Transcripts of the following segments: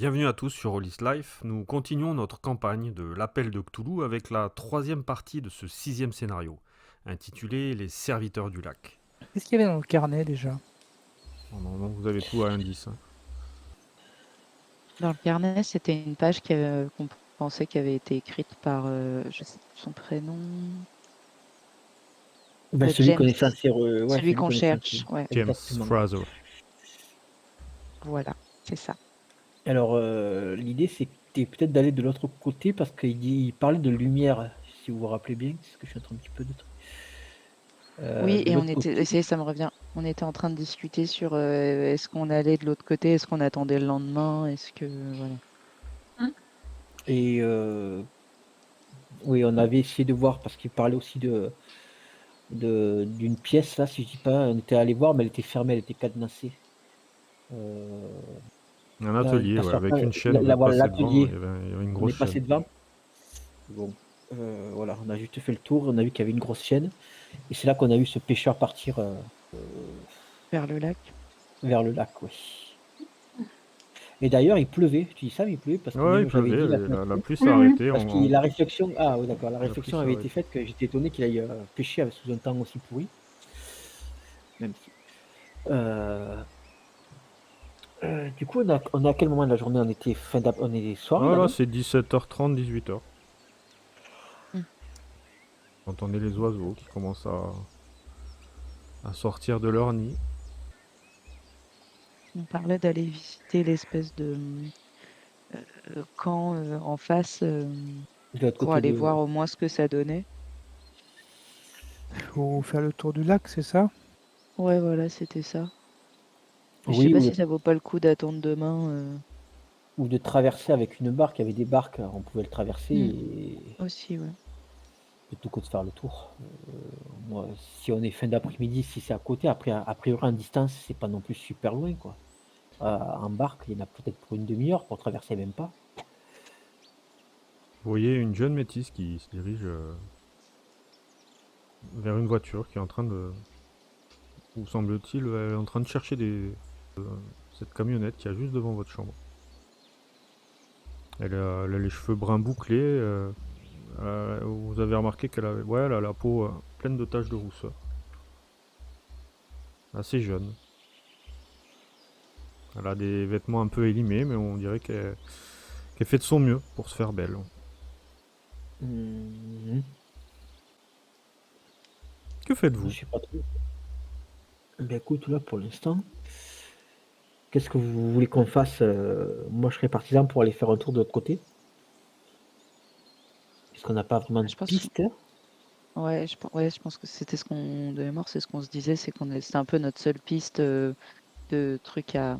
Bienvenue à tous sur Rollis Life. Nous continuons notre campagne de l'appel de Cthulhu avec la troisième partie de ce sixième scénario, intitulé Les serviteurs du lac. Qu'est-ce qu'il y avait dans le carnet déjà? Normalement, vous avez tout à indice. Dans le carnet, c'était une page qu'on pensait qui avait été écrite par, je sais plus son prénom, Celui James, connaissant ses celui celui qu'on connaissant cherche. ses Ouais, James exactement. Fraser. voilà, c'est ça. Alors, l'idée, c'était peut-être d'aller de l'autre côté parce qu'il parlait de lumière, si vous vous rappelez bien, c'est ce que je suis en train un petit peu de Oui, de et on l'autre était, côté. ça me revient. On était en train de discuter sur est-ce qu'on allait de l'autre côté, est-ce qu'on attendait le lendemain, est-ce que voilà. Et oui, on avait essayé de voir parce qu'il parlait aussi d'une pièce là, si je dis pas, on était allé voir, mais elle était fermée, elle était cadenassée. Heu, Un là, il atelier, passe ouais, par avec une chaîne, vous êtes voilà passé devant, l'atelier, il y avait une on est grosse passé chaîne. devant. Bon, voilà, on a juste fait le tour, on a vu qu'il y avait une grosse chaîne et c'est là qu'on a vu ce pêcheur partir, Vers le lac. vers le lac, oui. Et d'ailleurs, il pleuvait, tu dis ça, mais il pleuvait parce que Ouais, il même j'avais pleuvait, dit la semaine la dernière pluie s'est arrêtée, parce que la réflexion oui d'accord, la la pluie réflexion s'est avait été arrêtée. faite que j'étais étonné qu'il aille, pêcher avec sous un temps aussi pourri, même si heu du coup, on est à quel moment de la journée? On est soir Ah là, là, non? c'est 17h30, 18h. Hmm. Vous entendez les oiseaux qui commencent à sortir de leur nid. On parlait d'aller visiter l'espèce de camp en face De l'autre pour côté aller de voir au moins ce que ça donnait. Faut faire le tour du lac, c'est ça? Ouais, voilà, c'était ça. Mais je sais oui, pas si ça vaut pas le coup d'attendre demain. ou de traverser avec une barque. Il y avait des barques, on pouvait le traverser Hmm, et aussi, ouais. plutôt que de faire le tour. Moi, si on est fin d'après-midi, si c'est à côté, après a priori en distance, c'est pas non plus super loin, quoi. En barque, il y en a peut-être pour une demi-heure pour traverser, même pas. Vous voyez une jeune métisse qui se dirige vers une voiture qui est en train de, ou semble-t-il, elle est en train de chercher cette camionnette qui est juste devant votre chambre. Elle a les cheveux bruns bouclés. Vous avez remarqué elle a la peau pleine de taches de rousseur. Assez jeune. Elle a des vêtements un peu élimés, mais on dirait qu'elle fait de son mieux pour se faire belle. Mmh. Que Je faites-vous? sais pas trop. Écoute, là, pour l'instant, qu'est-ce que vous voulez qu'on fasse? Moi, je serais partisan pour aller faire un tour de l'autre côté, puisqu'on n'a pas vraiment de Je pense, piste. ouais, je pense que c'était ce qu'on de mémoire, c'est ce qu'on se disait, c'était un peu notre seule piste de trucs à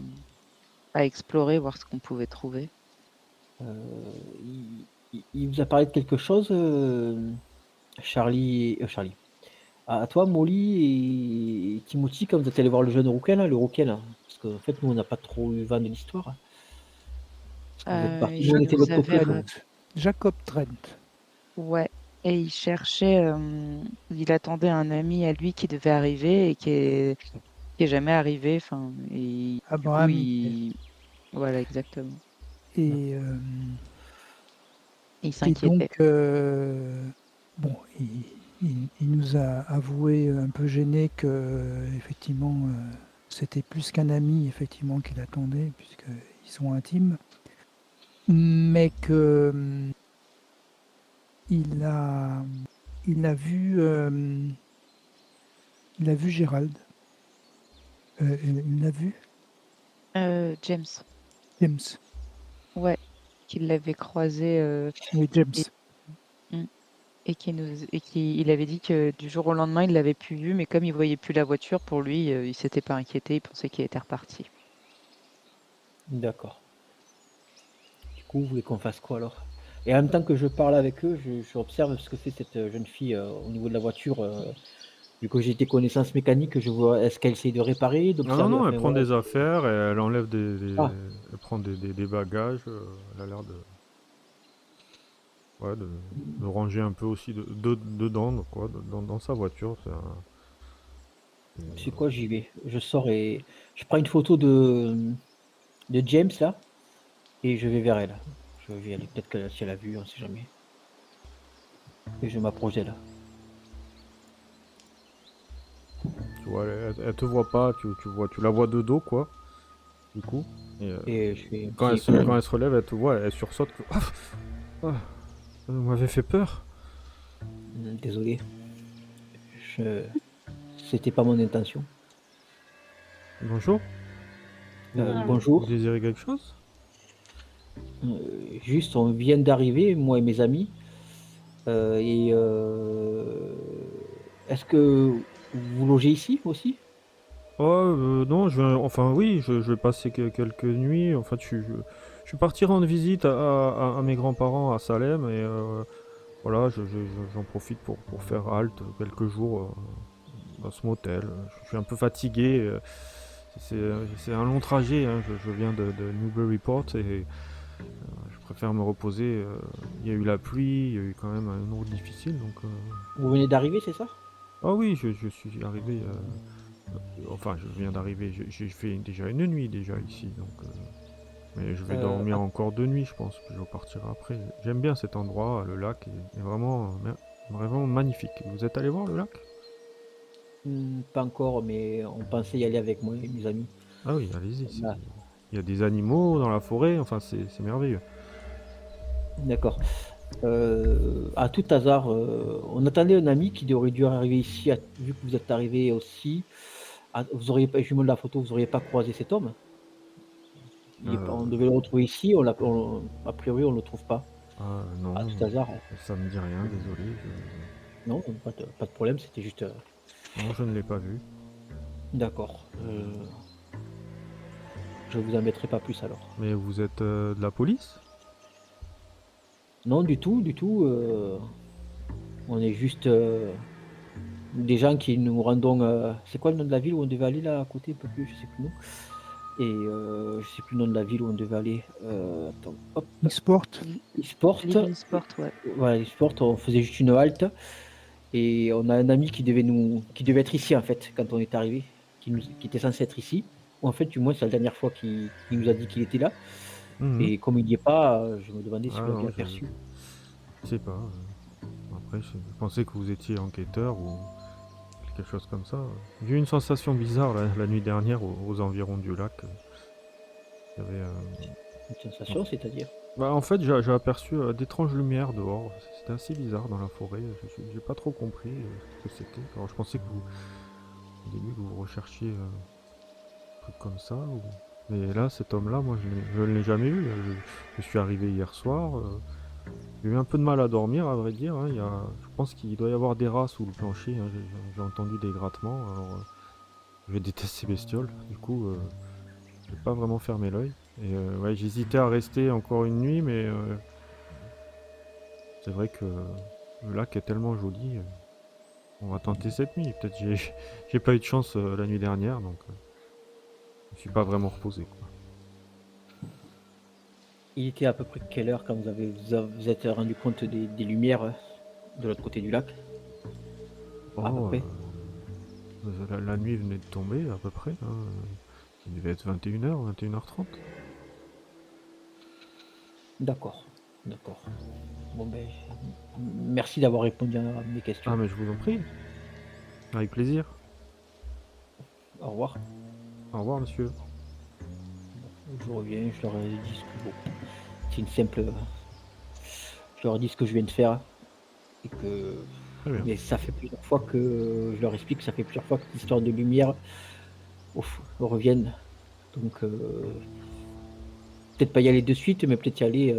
explorer, voir ce qu'on pouvait trouver. Il vous a parlé de quelque chose, Charlie? À toi, Molly et Timothy, quand vous êtes allés voir le jeune Rouquin là, le Rouquin là? Parce qu'en fait, nous, on n'a pas trop eu vent de l'histoire. Parce que vous êtes partis, nous, on Il était de nous l'autre côté, avait nous. Jacob Trent. ouais, et il cherchait, il attendait un ami à lui qui devait arriver et qui est jamais arrivé. Enfin, et du coup, Abraham voilà, exactement. et Il et s'inquiétait. donc bon, il nous a avoué un peu gêné qu'effectivement, c'était plus qu'un ami effectivement qu'il attendait puisqu'ils sont intimes, mais que, il a il a vu, il a vu Gérald. Il l'a vu? James, James. ouais, qu'il l'avait croisé Oui, et, James. mm, il avait dit que du jour au lendemain, il l'avait plus vu, mais comme il voyait plus la voiture, pour lui, il s'était pas inquiété, il pensait qu'il était reparti. D'accord. Du coup, vous voulez qu'on fasse quoi alors? Et en même temps que je parle avec eux, j'observe ce que fait cette, jeune fille, au niveau de la voiture, vu que j'ai des connaissances mécaniques, je vois est-ce qu'elle essaie de réparer, Ah non, d'observer? non, elle Enfin prend voilà, des affaires, et elle enlève ah, elle prend des bagages. Elle a l'air ouais, de ranger un peu aussi dedans, quoi, dans sa voiture. c'est quoi? J'y vais. Je sors et je prends une photo de James là et je vais vers elle. Je vais y aller, peut-être que si elle a vu, on sait jamais. Et je m'approche d'elle. Tu vois, elle te voit pas, tu la vois de dos, quoi, du coup. Et Et je fais un quand petit quand elle se relève, elle te voit, elle sursaute. Ah, ah, vous m'avez fait peur. désolé, je c'était pas mon intention. Bonjour, vous Bonjour, désirez quelque chose? juste on vient d'arriver, moi et mes amis, et est-ce que vous logez ici aussi? Oh, non, enfin oui, je vais passer quelques nuits. En fait, je suis parti rendre visite à mes grands-parents à Salem et voilà, j'en profite pour faire halte quelques jours dans ce motel. Je suis un peu fatigué. C'est un long trajet, hein. Je viens de Newburyport et je préfère me reposer. Il y a eu la pluie, il y a eu quand même une route difficile. Donc, Vous venez d'arriver, c'est ça? ah oui, je suis arrivé. Enfin, je viens d'arriver. J'ai fait déjà une nuit déjà ici. Donc, mais je vais dormir Att encore 2 nuits, je pense. Puis je repartirai après. J'aime bien cet endroit. Le lac est vraiment, vraiment magnifique. Vous êtes allé voir le lac? pas encore, mais on pensait y aller avec moi et mes amis. Ah oui, allez-y. Là, Il y a des animaux dans la forêt. Enfin, c'est merveilleux. d'accord. À tout hasard, on attendait un ami qui aurait dû arriver ici, vu que vous êtes arrivé aussi. Ah, vous auriez pas, je lui montre la photo, vous auriez pas croisé cet homme? Il est pas, on Euh, devait le retrouver ici, a priori, on le trouve pas. ah À non, tout hasard, ça me dit rien. Désolé. non, pas de problème, c'était juste, Non, je ne l'ai pas vu. d'accord, je vous embêterai pas plus alors. Mais vous êtes de la police? Non, du tout, on est juste, des gens qui nous rendons, c'est quoi le nom de la ville où on devait aller là à côté? Un peu plus, je sais plus le nom. Et je sais plus le nom de la ville où on devait aller, attends, hop, E-sport. e-sport, Living Sport, ouais. voilà, e-sport, on faisait juste une halte et on a un ami qui devait être ici en fait quand on est arrivé, qui était censé être ici, ou en fait du moins c'est la dernière fois qu'il nous a dit qu'il était là Mhm. et comme il y est pas, je me demandais si Ah vous l'aviez non, aperçu. je sais pas. Après, je pensais que vous étiez enquêteur ou quelque chose comme ça. J'ai eu une sensation bizarre la nuit dernière aux environs du lac. Il y avait, Une sensation, c'est-à-dire? bah, en fait, j'ai aperçu d'étranges lumières dehors. C'était assez bizarre dans la forêt. J'ai pas trop compris ce que c'était. Alors, je pensais que au début, que vous recherchiez un truc comme ça. Mais là, cet homme-là, moi, je ne l'ai jamais vu. Je suis arrivé hier soir. J'ai eu un peu de mal à dormir, à vrai dire, hein. Je pense qu'il doit y avoir des rats sous le plancher, hein. J'ai entendu des grattements. Alors, je déteste ces bestioles. Du coup, j'ai pas vraiment fermé l'œil. Et ouais, j'hésitais à rester encore une nuit, mais c'est vrai que le lac est tellement joli. On va tenter cette nuit. Peut-être j'ai pas eu de chance la nuit dernière, donc je me suis pas vraiment reposé, quoi. Il était à peu près quelle heure quand vous êtes rendu compte des lumières, de l'autre côté du lac? À peu Oh, près? la nuit venait de tomber à peu près, hein. Il devait être 21h, 21h30. D'accord, d'accord. Bon ben, merci d'avoir répondu à mes Ah, questions. mais je vous en prie, avec plaisir. Au revoir. Au revoir, monsieur. Je reviens, je leur ai dit ce que bon, c'est une simple, je leur ai dit ce que je viens de faire et que Très bien. mais ça fait plusieurs fois que je leur explique que ça fait plusieurs fois que l'histoire de lumière reviennent. Donc peut-être pas y aller de suite, mais peut-être y aller,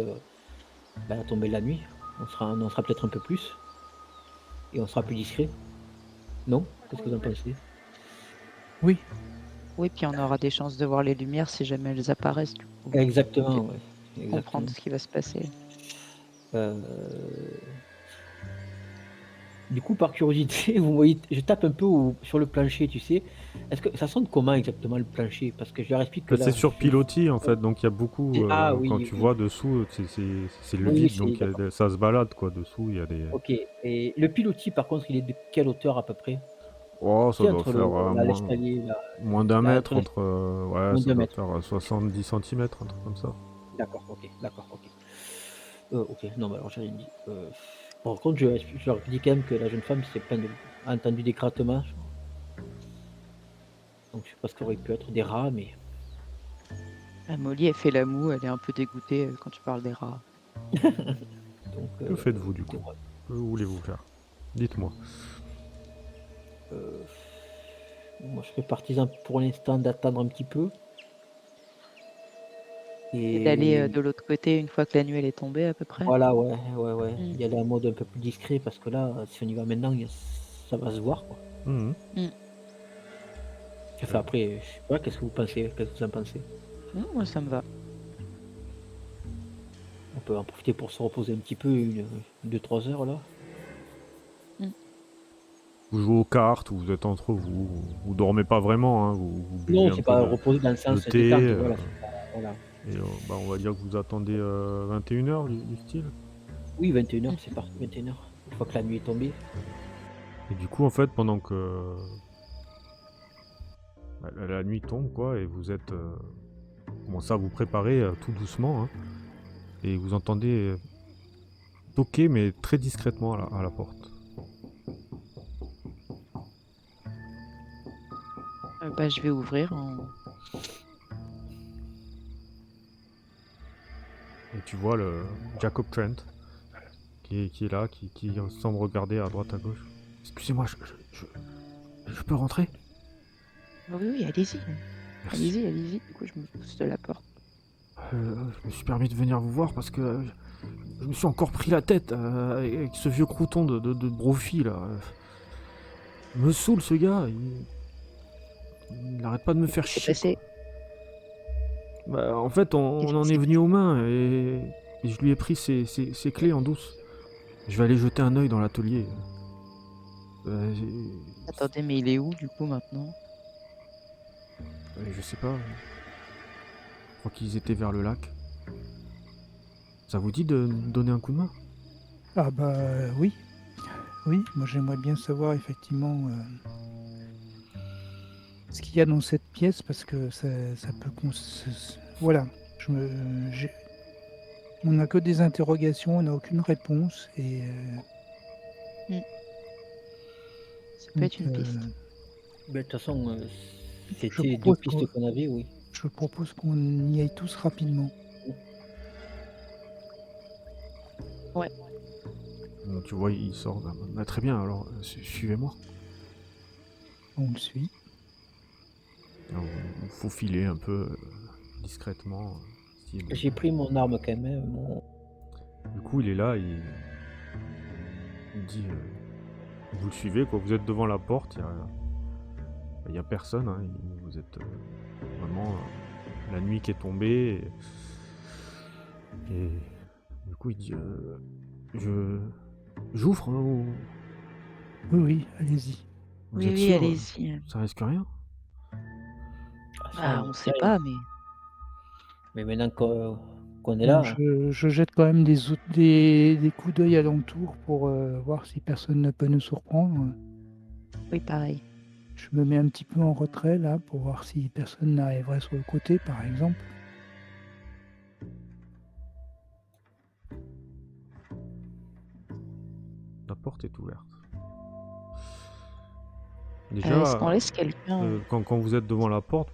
à la tombée de la nuit. On en sera peut-être un peu plus et on sera plus discret. Non? Qu'est-ce que vous en pensez? Oui, Oui, puis on aura des chances de voir les lumières si jamais elles apparaissent, du coup. Exactement, Puis ouais, comprendre exactement. ce qui va se passer. Heu, du coup, par curiosité, vous voyez, je tape un peu sur le plancher, tu sais? Est-ce que ça sonne comment exactement le plancher? Parce que je leur explique que C'est là, sur pilotis en fait, donc il y a beaucoup. ah Quand oui, tu vois oui. dessous, c'est le Oui, oui, vide, c'est donc d'accord. ça se balade quoi. Dessous, il y a des. OK, et le pilotis, par contre, il est de quelle hauteur à peu près? Oh, ça Tu sais, doit entre faire l'escalier, là, moins d'un là, mètre entre entre. Ouais, moins ça d'1 doit mètre. faire 70 centimètres, un truc comme ça. D'accord, OK, d'accord, OK. OK, non, bah, alors j'ai rien dit. Par contre, je leur dis quand même que la jeune femme s'est plaint a entendu des craquements, donc je sais pas ce qu'aurait pu être des rats, mais Ah, Molly, elle fait la moue, elle est un peu dégoûtée quand tu parles des rats. donc Que faites-vous du écoutez, coup? Que voulez-vous faire? Dites-moi. heu, moi je serais partisan pour l'instant d'attendre un petit peu Et d'aller et de l'autre côté une fois que la nuit elle est tombée à peu près. voilà, ouais, ouais, ouais, Mm. y aller en mode un peu plus discret parce que là, si on y va maintenant, ça va se voir, quoi. Mhm. Mm. Enfin après, je sais pas, qu'est-ce que vous pensez? Qu'est-ce que vous en pensez? Moi ça me va. On peut en profiter pour se reposer un petit peu, 2-3 heures là? Mm. Vous jouez aux cartes, ou vous êtes entre vous, vous dormez pas vraiment, hein, vous buvez Non, un c'est peu pas reposer dans le de sens thé, détente, voilà, c'est pas voilà. et bah, on va dire que vous attendez 21 h du style. Oui, 21 h, c'est Mhm. parti, 21 h. Une fois que la nuit est tombée. Et du coup, en fait, pendant que bah, la nuit tombe, quoi, et vous êtes commencez à vous préparer tout doucement, hein, et vous entendez toquer, mais très discrètement à la porte. Bah, je vais ouvrir Et tu vois le Jacob Trent qui est là, qui semble regarder à droite à gauche. Excusez-moi, je peux rentrer? Ah oui, oui, allez-y. Merci. Allez-y, allez-y. Du coup, je me pousse de la porte. Je me suis permis de venir vous voir parce que je me suis encore pris la tête avec ce vieux crouton de Brophy là. Il me saoule ce gars, il arrête pas de me faire Qu'est-ce qui s'est chier, quoi. passé? Bah, en fait, on Qu'est-ce qui en est s'est venu passé? aux mains et je lui ai pris ses clés en douce. Je vais aller jeter un œil dans l'atelier. J'ai- Attendez, mais il est où du coup maintenant? je sais pas, je crois qu'ils étaient vers le lac. Ça vous dit de me donner un coup de main? Ah bah oui, oui, moi j'aimerais bien savoir effectivement ce qu'il y a dans cette pièce parce que ça peut voilà, on n'a que des interrogations, on n'a aucune réponse et Hmm, ça peut donc être une piste. Beh, de toute façon, je c'était 2 propose qu'on pistes qu'on avait, oui. je propose qu'on y aille tous rapidement. Ouais. Donc, tu vois, il sort. Bah, très bien, alors suivez-moi. On le suit. Alors, vous faufilez un peu discrètement. Style. J'ai pris mon arme quand même, hein, Du coup, il est là, il dit vous le suivez, quoi. Vous êtes devant la porte, il y a personne, hein, vous êtes vraiment la nuit qui est tombée. Et du coup, il dit je j'ouvre, hein, Oui, oui, allez-y. vous Oui, êtes oui, sûr allez-y. ça risque rien? ah ça on Bah, n'en on sait sait rien. pas, mais Mais maintenant qu'on est Bon, là, je jette quand même des coups d'œil alentour pour voir si personne ne peut nous surprendre. oui, pareil. Je me mets un petit peu en retrait là pour voir si personne n'arriverait sur le côté, par exemple. La porte est ouverte. Est-ce qu'on Déjà, laisse quelqu'un? quand vous êtes devant la porte,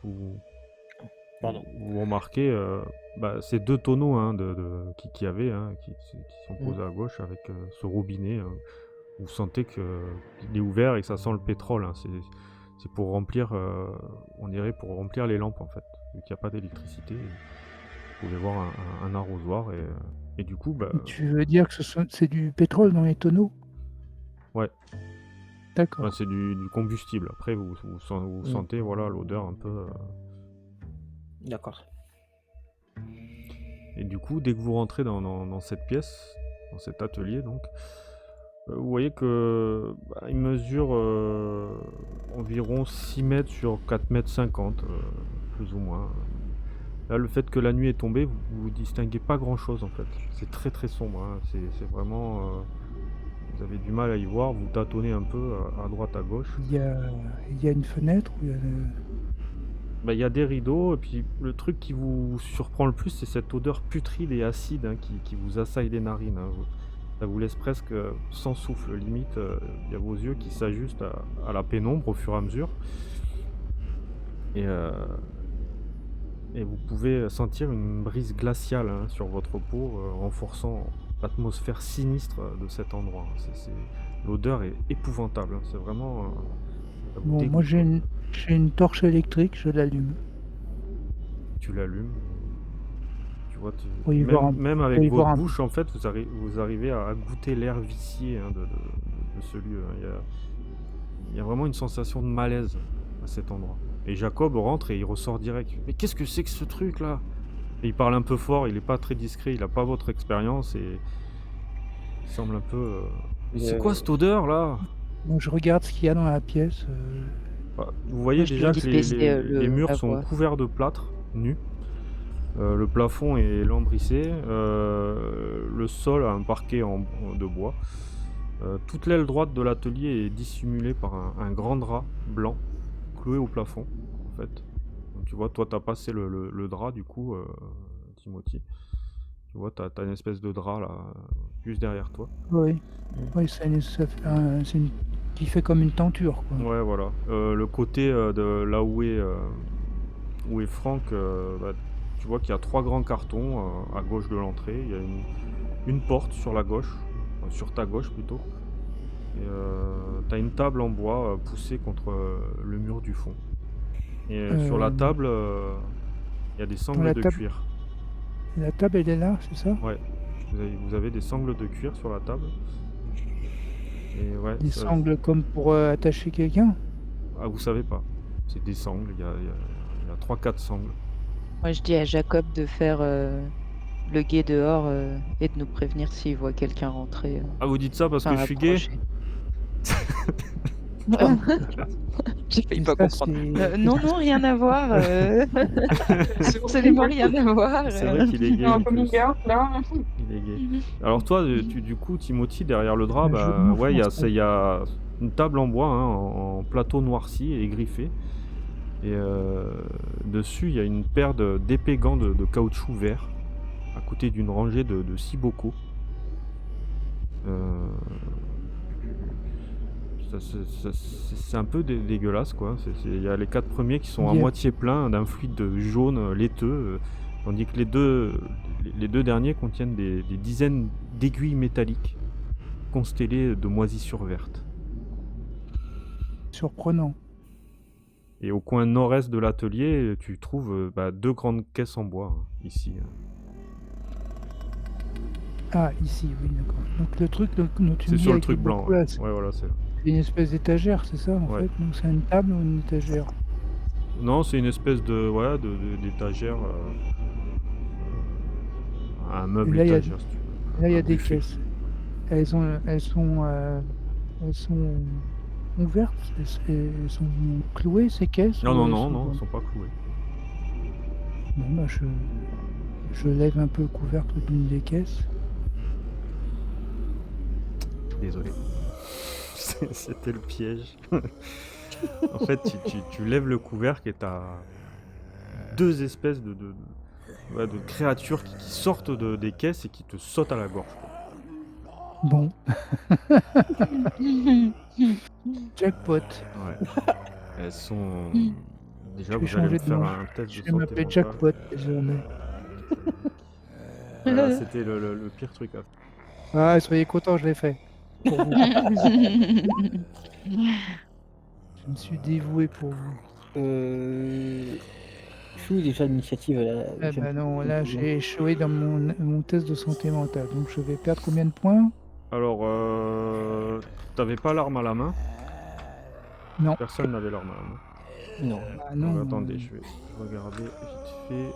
pardon. vous remarquez bah, ces deux tonneaux, hein, qu'il y avait, hein, qui sont Mmh. posés à gauche avec ce robinet. Vous sentez qu'il est ouvert et que ça sent le pétrole, hein. C'est pour remplir, on dirait pour remplir les lampes en fait. Vu qu'il n'y a pas d'électricité, vous pouvez voir un arrosoir et du coup, bah, Tu veux dire que c'est du pétrole dans les tonneaux? ouais, enfin, D'accord. c'est du combustible. Après, vous Mmh. sentez voilà l'odeur un peu. D'accord. Et du coup, dès que vous rentrez dans cette pièce, dans cet atelier donc, vous voyez que bah, il mesure environ 6 mètres sur 4,50 m, plus ou moins. Là, le fait que la nuit est tombée, vous distinguez pas grand-chose en fait. C'est très très sombre, hein. C'est vraiment. Vous avez du mal à y voir, vous tâtonnez un peu à droite, à gauche. Il y a une fenêtre où il y a Bah, il y a des rideaux, et puis le truc qui vous surprend le plus, c'est cette odeur putride et acide, hein, qui vous assaille les narines, hein. Ça vous laisse presque sans souffle, limite, il y a vos yeux qui s'ajustent à la pénombre au fur et à mesure. Et, et vous pouvez sentir une brise glaciale, hein, sur votre peau, renforçant l'atmosphère sinistre de cet endroit, hein. L'odeur est épouvantable, hein. C'est vraiment... ça vous Bon, moi dégoûte, quoi. j'ai une torche électrique, je l'allume. Tu l'allumes. Tu vois, Pour y voir même pour avec y voir votre un peu. bouche, en fait, vous arrivez à goûter l'air vicié, hein, de ce lieu, hein. Il y a vraiment une sensation de malaise à cet endroit. Et Jacob rentre et il ressort direct. Mais qu'est-ce que c'est que ce truc là? Et il parle un peu fort, il est pas très discret, il a pas votre expérience et il semble un peu. Mais c'est quoi cette odeur là? Moi, je regarde ce qu'il y a dans la pièce. Bah, vous voyez Moi, je lui déjà dis que de baisser les murs la sont voix. couverts de plâtre nu. Le plafond est lambrissé. Le sol a un parquet de bois. Toute l'aile droite de l'atelier est dissimulée par un grand drap blanc cloué au plafond, en fait. Donc, tu vois, toi, t'as passé le drap, du coup, Timothy. Tu vois, t'as une espèce de drap, là, juste derrière toi. Oui, oui, c'est une qui fait comme une tenture, quoi. Ouais, voilà. Le côté de là où est Franck, bah, tu vois qu'il y a 3 grands cartons à gauche de l'entrée. Il y a une porte sur la gauche, sur ta gauche plutôt. Et t'as une table en bois poussée contre le mur du fond. Et sur la table, il y a des sangles la de table cuir. la table, elle est là, c'est ça? Ouais, vous avez des sangles de cuir sur la table. Et ouais, Des sangles comme pour attacher quelqu'un? Ah, vous savez pas. C'est des sangles, il y a 3-4 sangles. Moi, je dis à Jacob de faire le guet dehors et de nous prévenir s'il voit quelqu'un rentrer, Ah, vous dites ça parce que enfin je suis gay? approcher. Comme J'ai failli et pas ça, comprendre. c'est Non, non, rien à voir. C'est absolument rien à voir. C'est vrai qu'il est gay Un en plus. coming out, là. Il est gay. Mhm. Alors toi, du coup, Timothy, derrière le drap, un jeu de bah mots ouais, français. il y a une table en bois, hein, en plateau noirci et griffé. Et dessus, il y a une paire d'épais gants de caoutchouc vert, à côté d'une rangée de 6 bocaux. C'est un peu dégueulasse, quoi. Il y a les 4 premiers qui sont à Bien. moitié pleins d'un fluide jaune laiteux, tandis que les deux derniers contiennent des dizaines d'aiguilles métalliques constellées de moisissures vertes. Surprenant. Et au coin nord-est de l'atelier, tu trouves 2 grandes caisses en bois, hein, ici. Ah, ici, oui, d'accord. Donc le truc dont tu me C'est dis sur le avec les truc blanc, bocaux, ouais. là, c'est Ouais, voilà, c'est... une espèce d'étagère, c'est ça, en Ouais. fait? Donc c'est une table ou une étagère? Non, c'est une espèce d'étagère, un meuble là, il y a étagère, si tu veux. Là, il y Un a des buffet. caisses. Elles sont ouvertes? Elles sont clouées, ces caisses? Non, ou non, elles non, sont non, dans- ils sont pas cloués. Bon, bah, je lève un peu le couvercle d'une des caisses. Désolé. C'était le piège. En fait, tu lèves le couvercle et t'as 2 espèces de créatures qui sortent des caisses et qui te sautent à la gorge, quoi. Bon, jackpot. Ouais. Elles sont... Déjà, Je vais vous allez me changer de faire nom. un test Je de vais santé m'appeler mentale. Jackpot désormais. Voilà, c'était le pire truc à faire. Ah, soyez contents, je l'ai fait. Pour vous. Je me suis dévoué pour vous. Je suis déjà l'initiative là. Ah bah non, là j'ai échoué dans mon test de santé mentale. Donc je vais perdre combien de points? Alors, t'avais pas l'arme à la main? Non. Personne n'avait l'arme à la main. Non. Ah non. Donc, attendez, je vais regarder vite fait.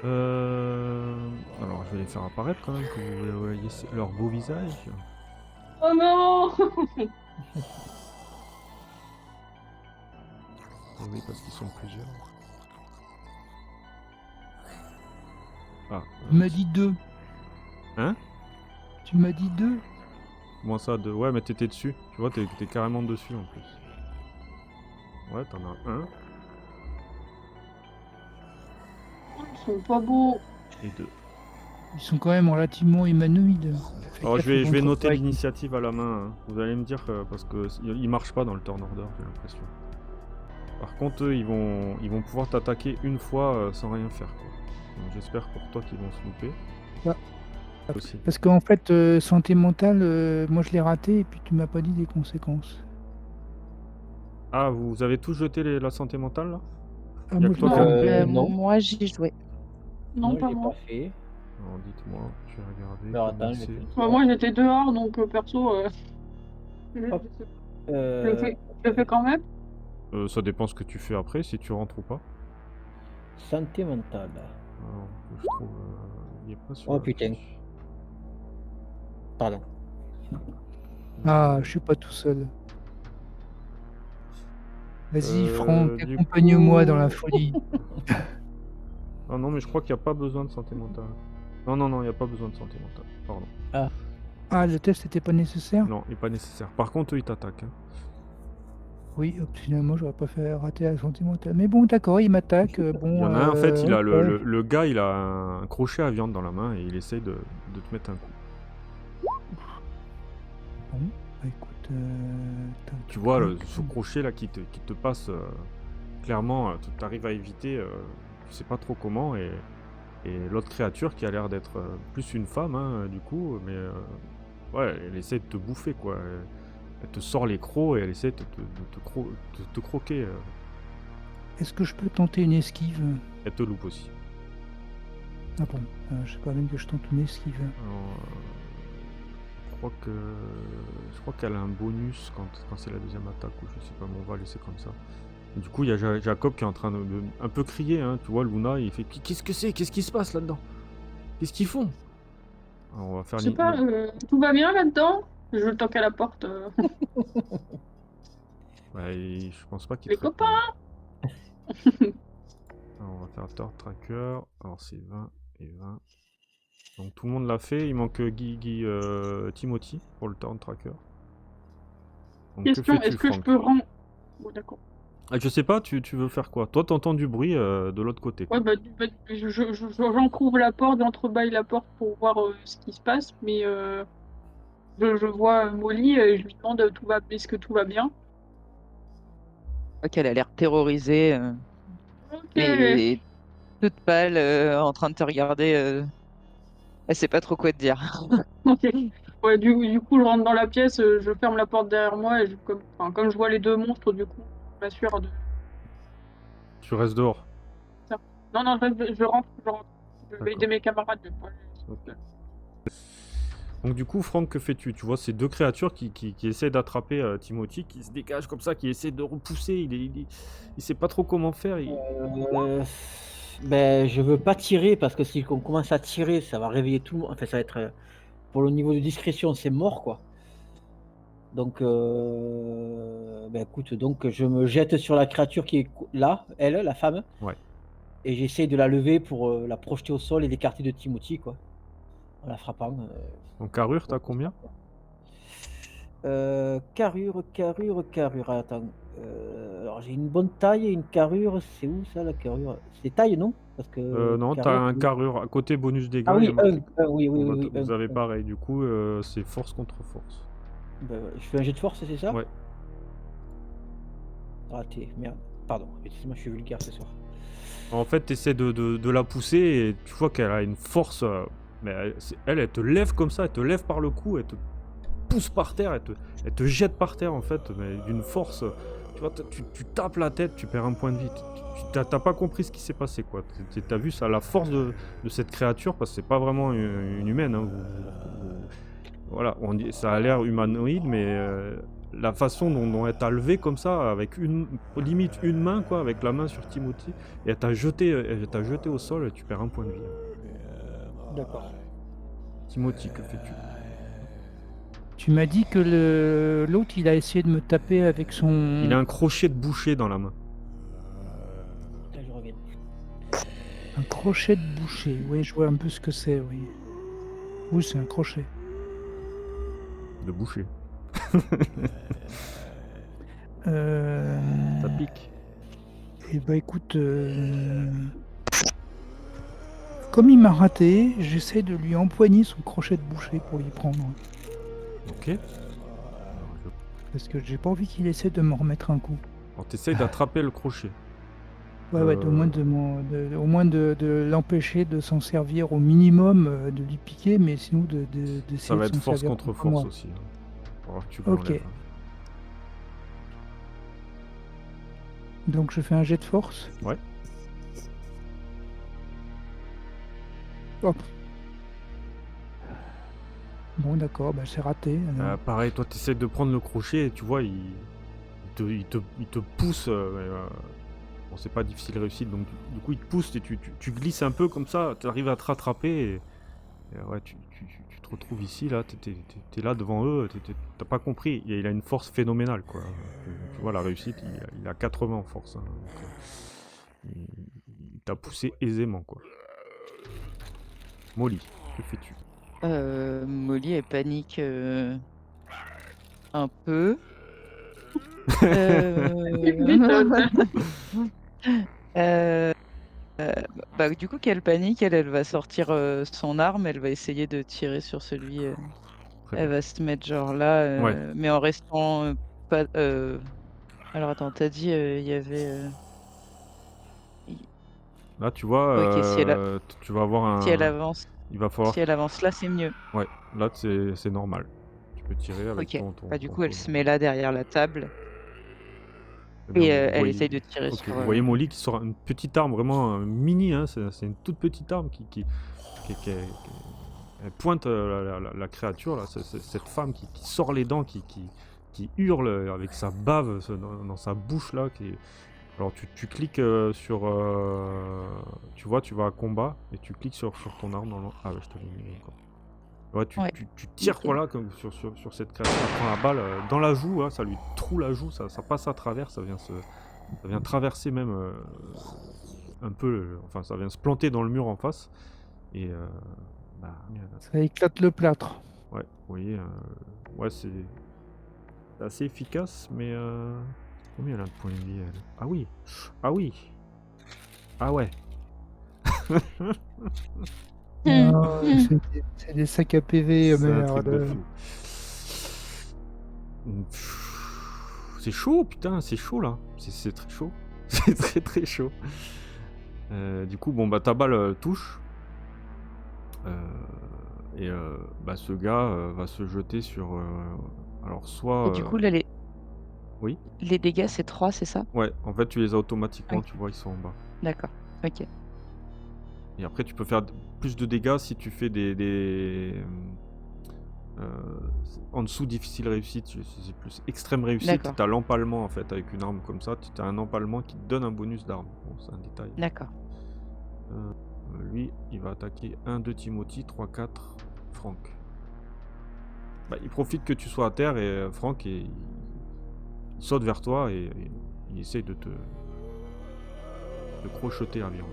Alors, je vais les faire apparaître quand même, que vous voyez leur beau visage. Oh non. Oui, parce qu'ils sont plusieurs. Ah. Tu m'as dit 2. Hein? Tu m'as dit 2? Comment ça, deux? Ouais, mais t'étais dessus. Tu vois, t'es carrément dessus en plus. Ouais, t'en as un. sont pas beaux. Et 2. Ils sont quand même relativement humanoïdes. Fais Alors gaffe je vais aux noter entreprises. l'initiative à la main, hein. Vous allez me dire parce que il marche pas dans le turn order, j'ai l'impression. Par contre, eux, ils vont pouvoir t'attaquer une fois sans rien faire, quoi. Donc, j'espère pour toi qu'ils vont se louper. Ouais. Aussi. Parce qu'en fait, santé mentale, moi je l'ai raté et puis tu m'as pas dit des conséquences. Ah, vous avez tous jeté la santé mentale là? Ah, Y a moi que je toi l'ai qui as pas. loupé. Non. Moi, j'y jouais. Non, Moi, je pas l'ai moi. pas fait. Alors dites-moi, je vais regarder. Alors, combien attends, je c'est. vais te Bah, dire. moi, j'étais dehors, donc perso, je, Hop. je le fais, je le fais quand même. Ça dépend ce que tu fais après, si tu rentres ou pas. Santé mentale. Alors, que je trouve. Il est pas sur Oh, la putain. fiche. Pardon. Ah, je suis pas tout seul. Vas-y, Franck, du accompagne-moi dans la coup- folie. Ah non, mais je crois qu'il n'y a pas besoin de santé mentale. Non, il n'y a pas besoin de santé mentale. Pardon. Ah, le test n'était pas nécessaire? Non, il n'est pas nécessaire. Par contre, eux, ils t'attaquent, hein. Oui, finalement, j'aurais pas fait rater la santé mentale. Mais bon, d'accord, il m'attaque. Bon, Il y en a un, en fait, il a ok. le gars, il a un crochet à viande dans la main et il essaye de te mettre un coup. Bon, bah, écoute, Tu vois, ce crochet là qui te passe clairement, tu arrives à éviter, tu sais pas trop comment, et l'autre créature qui a l'air d'être plus une femme, hein, du coup, mais ouais, elle essaie de te bouffer, quoi. Elle te sort les crocs et elle essaie de te croquer. Est-ce que je peux tenter une esquive? Elle te loupe aussi. Ah bon, je sais pas même que je tente une esquive. Alors, je crois qu'elle a un bonus quand c'est la deuxième attaque, ou je sais pas, mais on va laisser comme ça. Et du coup, il y a Jacob qui est en train de un peu crier, hein, tu vois, Luna, il fait qu'est-ce que c'est? Qu'est-ce qui se passe là-dedans? Qu'est-ce qu'ils font? Alors, on va faire Je sais pas, tout va bien là-dedans? Je toque à la porte. Ouais, je pense pas qu'il Les te réponde. copains! Alors, on va faire Turn Tracker. Alors, c'est 20 et 20. Donc, tout le monde l'a fait. Il manque Timothy pour le Turn Tracker. Donc, que Question, fais-tu, est-ce que je Franck? peux rendre... Bon, d'accord. Ah, je sais pas, tu veux faire quoi? Toi, t'entends du bruit de l'autre côté, quoi. Ouais, j'entrouvre la porte, j'entrebâille la porte pour voir ce qui se passe, mais je vois Molly et je lui demande est-ce que tout va bien? Je vois qu'elle a l'air terrorisée Ok. et toute pâle, en train de te regarder. Elle sait pas trop quoi te dire. Ok. Ouais, du coup, je rentre dans la pièce, je ferme la porte derrière moi et comme je vois les deux monstres, du coup, je m'assure de Tu restes dehors. ça. Non, je rentre. Je vais D'accord. aider mes camarades. Ok. Donc du coup, Franck, que fais-tu? Tu vois ces deux créatures qui essaient d'attraper Timothy, qui se dégagent comme ça, qui essaient de repousser. Il sait pas trop comment faire. Ben, je veux pas tirer parce que si on commence à tirer, ça va réveiller tout le monde. Enfin, ça va être pour le niveau de discrétion, c'est mort, quoi. Donc, ben écoute, donc je me jette sur la créature qui est là, elle, la femme. Ouais. Et j'essaye de la lever pour la projeter au sol et l'écarter de Timothy, quoi. En la frappant. En carrure, t'as combien? Carrure. Attends. Alors j'ai une bonne taille et une carrure. C'est où ça, la carrure? C'est taille, non? Parce que Non, t'as carrure, un oui. carrure. À côté bonus dégâts, Ah il y oui, a marqué. oui, Vous avez un. pareil. Du coup, c'est force contre force. Ben, je fais un jet de force, c'est ça? Ouais. Raté, merde. Pardon, excuse-moi, je suis vulgaire ce soir. En fait, t'essaies de la pousser et tu vois qu'elle a une force. Mais elle te lève comme ça, elle te lève par le cou, elle te pousse par terre, elle te jette par terre en fait, mais d'une force. Tu vois, tu tapes la tête, tu perds un point de vie. T'as pas compris ce qui s'est passé, quoi. T'as vu ça, la force de cette créature, parce que c'est pas vraiment une humaine, hein. Voilà, ça a l'air humanoïde, mais la façon dont elle t'a levé comme ça, avec limite une main, quoi, avec la main sur Timothy, et elle t'a jeté au sol, et tu perds un point de vie. D'accord. Timothy, que fais-tu? Tu m'as dit que l'autre, il a essayé de me taper avec son... Il a un crochet de boucher dans la main. Là, je reviens. Un crochet de boucher. Oui, je vois un peu ce que c'est, oui. Oui, c'est un crochet. De boucher. Ça pique. Et bah écoute, comme il m'a raté, j'essaie de lui empoigner son crochet de boucher pour lui prendre. Ok. Alors, Parce que j'ai pas envie qu'il essaie de me remettre un coup. t'essayes d'attraper le crochet. Ouais, au moins au moins de l'empêcher de s'en servir au minimum, de lui piquer, mais sinon d'essayer Ça va de être s'en force servir contre contre force moi. aussi. Alors que tu Ok. l'enlèves. Donc je fais un jet de force. Ouais. Hop. Bon, d'accord, c'est raté. alors. Pareil, toi, tu essaies de prendre le crochet et tu vois, il te pousse. Bon, c'est pas difficile réussite, donc du coup, il te pousse et tu glisses un peu comme ça, tu arrives à te rattraper et ouais, tu te retrouves ici, là, t'es là devant eux, t'as pas compris, il a une force phénoménale, quoi. Tu vois, la réussite, il a 80 en force, hein, donc, il t'a poussé aisément, quoi. Molly, que fais-tu? Molly, elle panique un peu. Euh, Tu m'étonnes. euh, du coup, qu'elle panique, elle va sortir son arme, elle va essayer de tirer sur celui. Très Elle bien. va se mettre genre là, Ouais. mais en restant pas. Alors attends, t'as dit il y avait. Il- Là, tu vois, Ok, tu vas avoir si elle un... avance, Il va falloir... si elle avance là, c'est mieux. Ouais, là, c'est normal. Tu peux tirer avec Ok. Du ton coup, elle feu se met normal. là derrière la table Eh bien, et vous elle voyez... essaye de tirer Ok, sur. vous voyez Molly qui sort une petite arme, vraiment mini, hein, c'est une toute petite arme elle pointe la créature, là, cette femme qui sort les dents, qui hurle avec sa bave dans sa bouche, là. Alors, tu cliques sur... tu vois, tu vas à combat, et tu cliques sur ton arme. Ah, ouais, je te l'ai mis encore. Ouais, Ouais. tu tires, Ok. voilà, comme sur cette créature, elle prend la balle dans la joue, hein, ça lui troue la joue, ça passe à travers, ça vient traverser même un peu, enfin, ça vient se planter dans le mur en face, et Ça éclate le plâtre. ouais, vous voyez, ouais, c'est assez efficace, mais combien elle a de points de vie, elle? Ah oui, ah oui, ah ouais. Ah, c'est des sacs à PV, C'est un truc de merde. fou. C'est chaud, putain, c'est chaud là. C'est très chaud. C'est très très chaud. Du coup, bon, bah ta balle touche. Et ce gars va se jeter sur. Alors, soit. Et du coup, là, Oui. les dégâts, c'est 3, c'est ça? Ouais, en fait, tu les as automatiquement, Ok. tu vois, ils sont en bas. D'accord. Ok. Et après, tu peux faire plus de dégâts si tu fais en dessous difficile réussite, c'est plus extrême réussite, D'accord. t'as l'empalement en fait avec une arme comme ça, t'as un empalement qui te donne un bonus d'arme. Bon, c'est un détail. D'accord. Lui, il va attaquer 1 de Timothy, 3, 4, Franck. Bah, il profite que tu sois à terre et Franck, il saute vers toi et il essaye de crocheter la viande.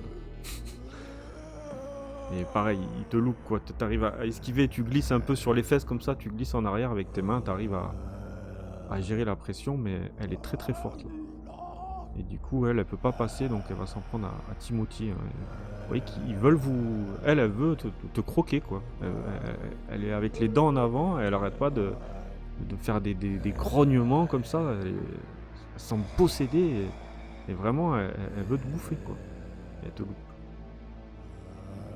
Et pareil, il te loupe quoi, t'arrives à esquiver, tu glisses un peu sur les fesses comme ça, tu glisses en arrière avec tes mains, t'arrives à gérer la pression, mais elle est très très forte là. Et du coup, elle peut pas passer, donc elle va s'en prendre à Timothy. Hein. Vous voyez qu'ils veulent vous... Elle veut te croquer quoi. Elle est avec les dents en avant, elle arrête pas de faire des grognements comme ça, elle semble posséder, et vraiment, elle veut te bouffer quoi. Et elle te loupe.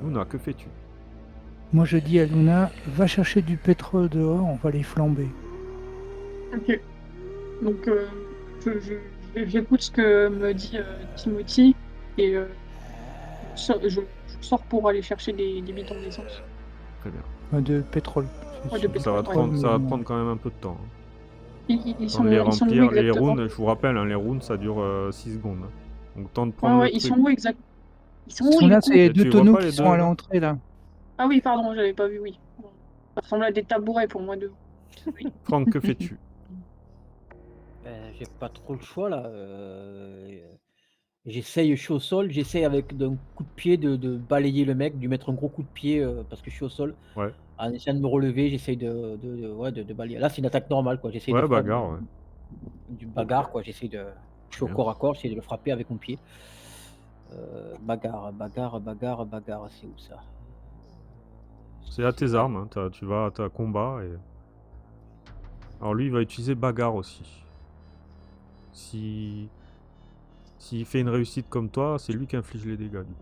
Luna, que fais-tu? Moi, je dis à Luna, va chercher du pétrole dehors, on va les flamber. Ok. Donc, j'écoute ce que me dit Timothy et je sors pour aller chercher des bidons d'essence. Très bien. De pétrole. Ouais, de Ça va pétrole, ouais. ça va te prendre quand même un peu de temps. Hein. Ils Temps de les sont où remplir, les exactement? rounds, je vous rappelle, hein, les rounds ça dure 6 secondes. Hein. Donc temps de Ouais, prendre le ouais, ils truc. sont où exactement? Ils sont Ils où sont du là, coup? c'est Tu 2 les vois tonneaux pas qui les sont à deux là? l'entrée là. Ah oui, pardon, j'avais pas vu, oui. Ça ressemble à des tabourets pour moi, deux. Oui. Franck, que fais-tu? J'ai pas trop le choix là. J'essaye, je suis au sol, j'essaye avec d'un coup de pied de balayer le mec, de lui mettre un gros coup de pied, parce que je suis au sol. Ouais. En essayant de me relever, j'essaye ouais, de balayer. Là, c'est une attaque normale, quoi. J'essaye de Ouais, faire bagarre, ouais. du bagarre, quoi. Je suis au Bien. corps à corps, j'essaie de le frapper avec mon pied. Bagarre, c'est où ça? C'est à tes armes, hein, tu vas à combat et... Alors lui, il va utiliser bagarre aussi. S'il fait une réussite comme toi, c'est lui qui inflige les dégâts du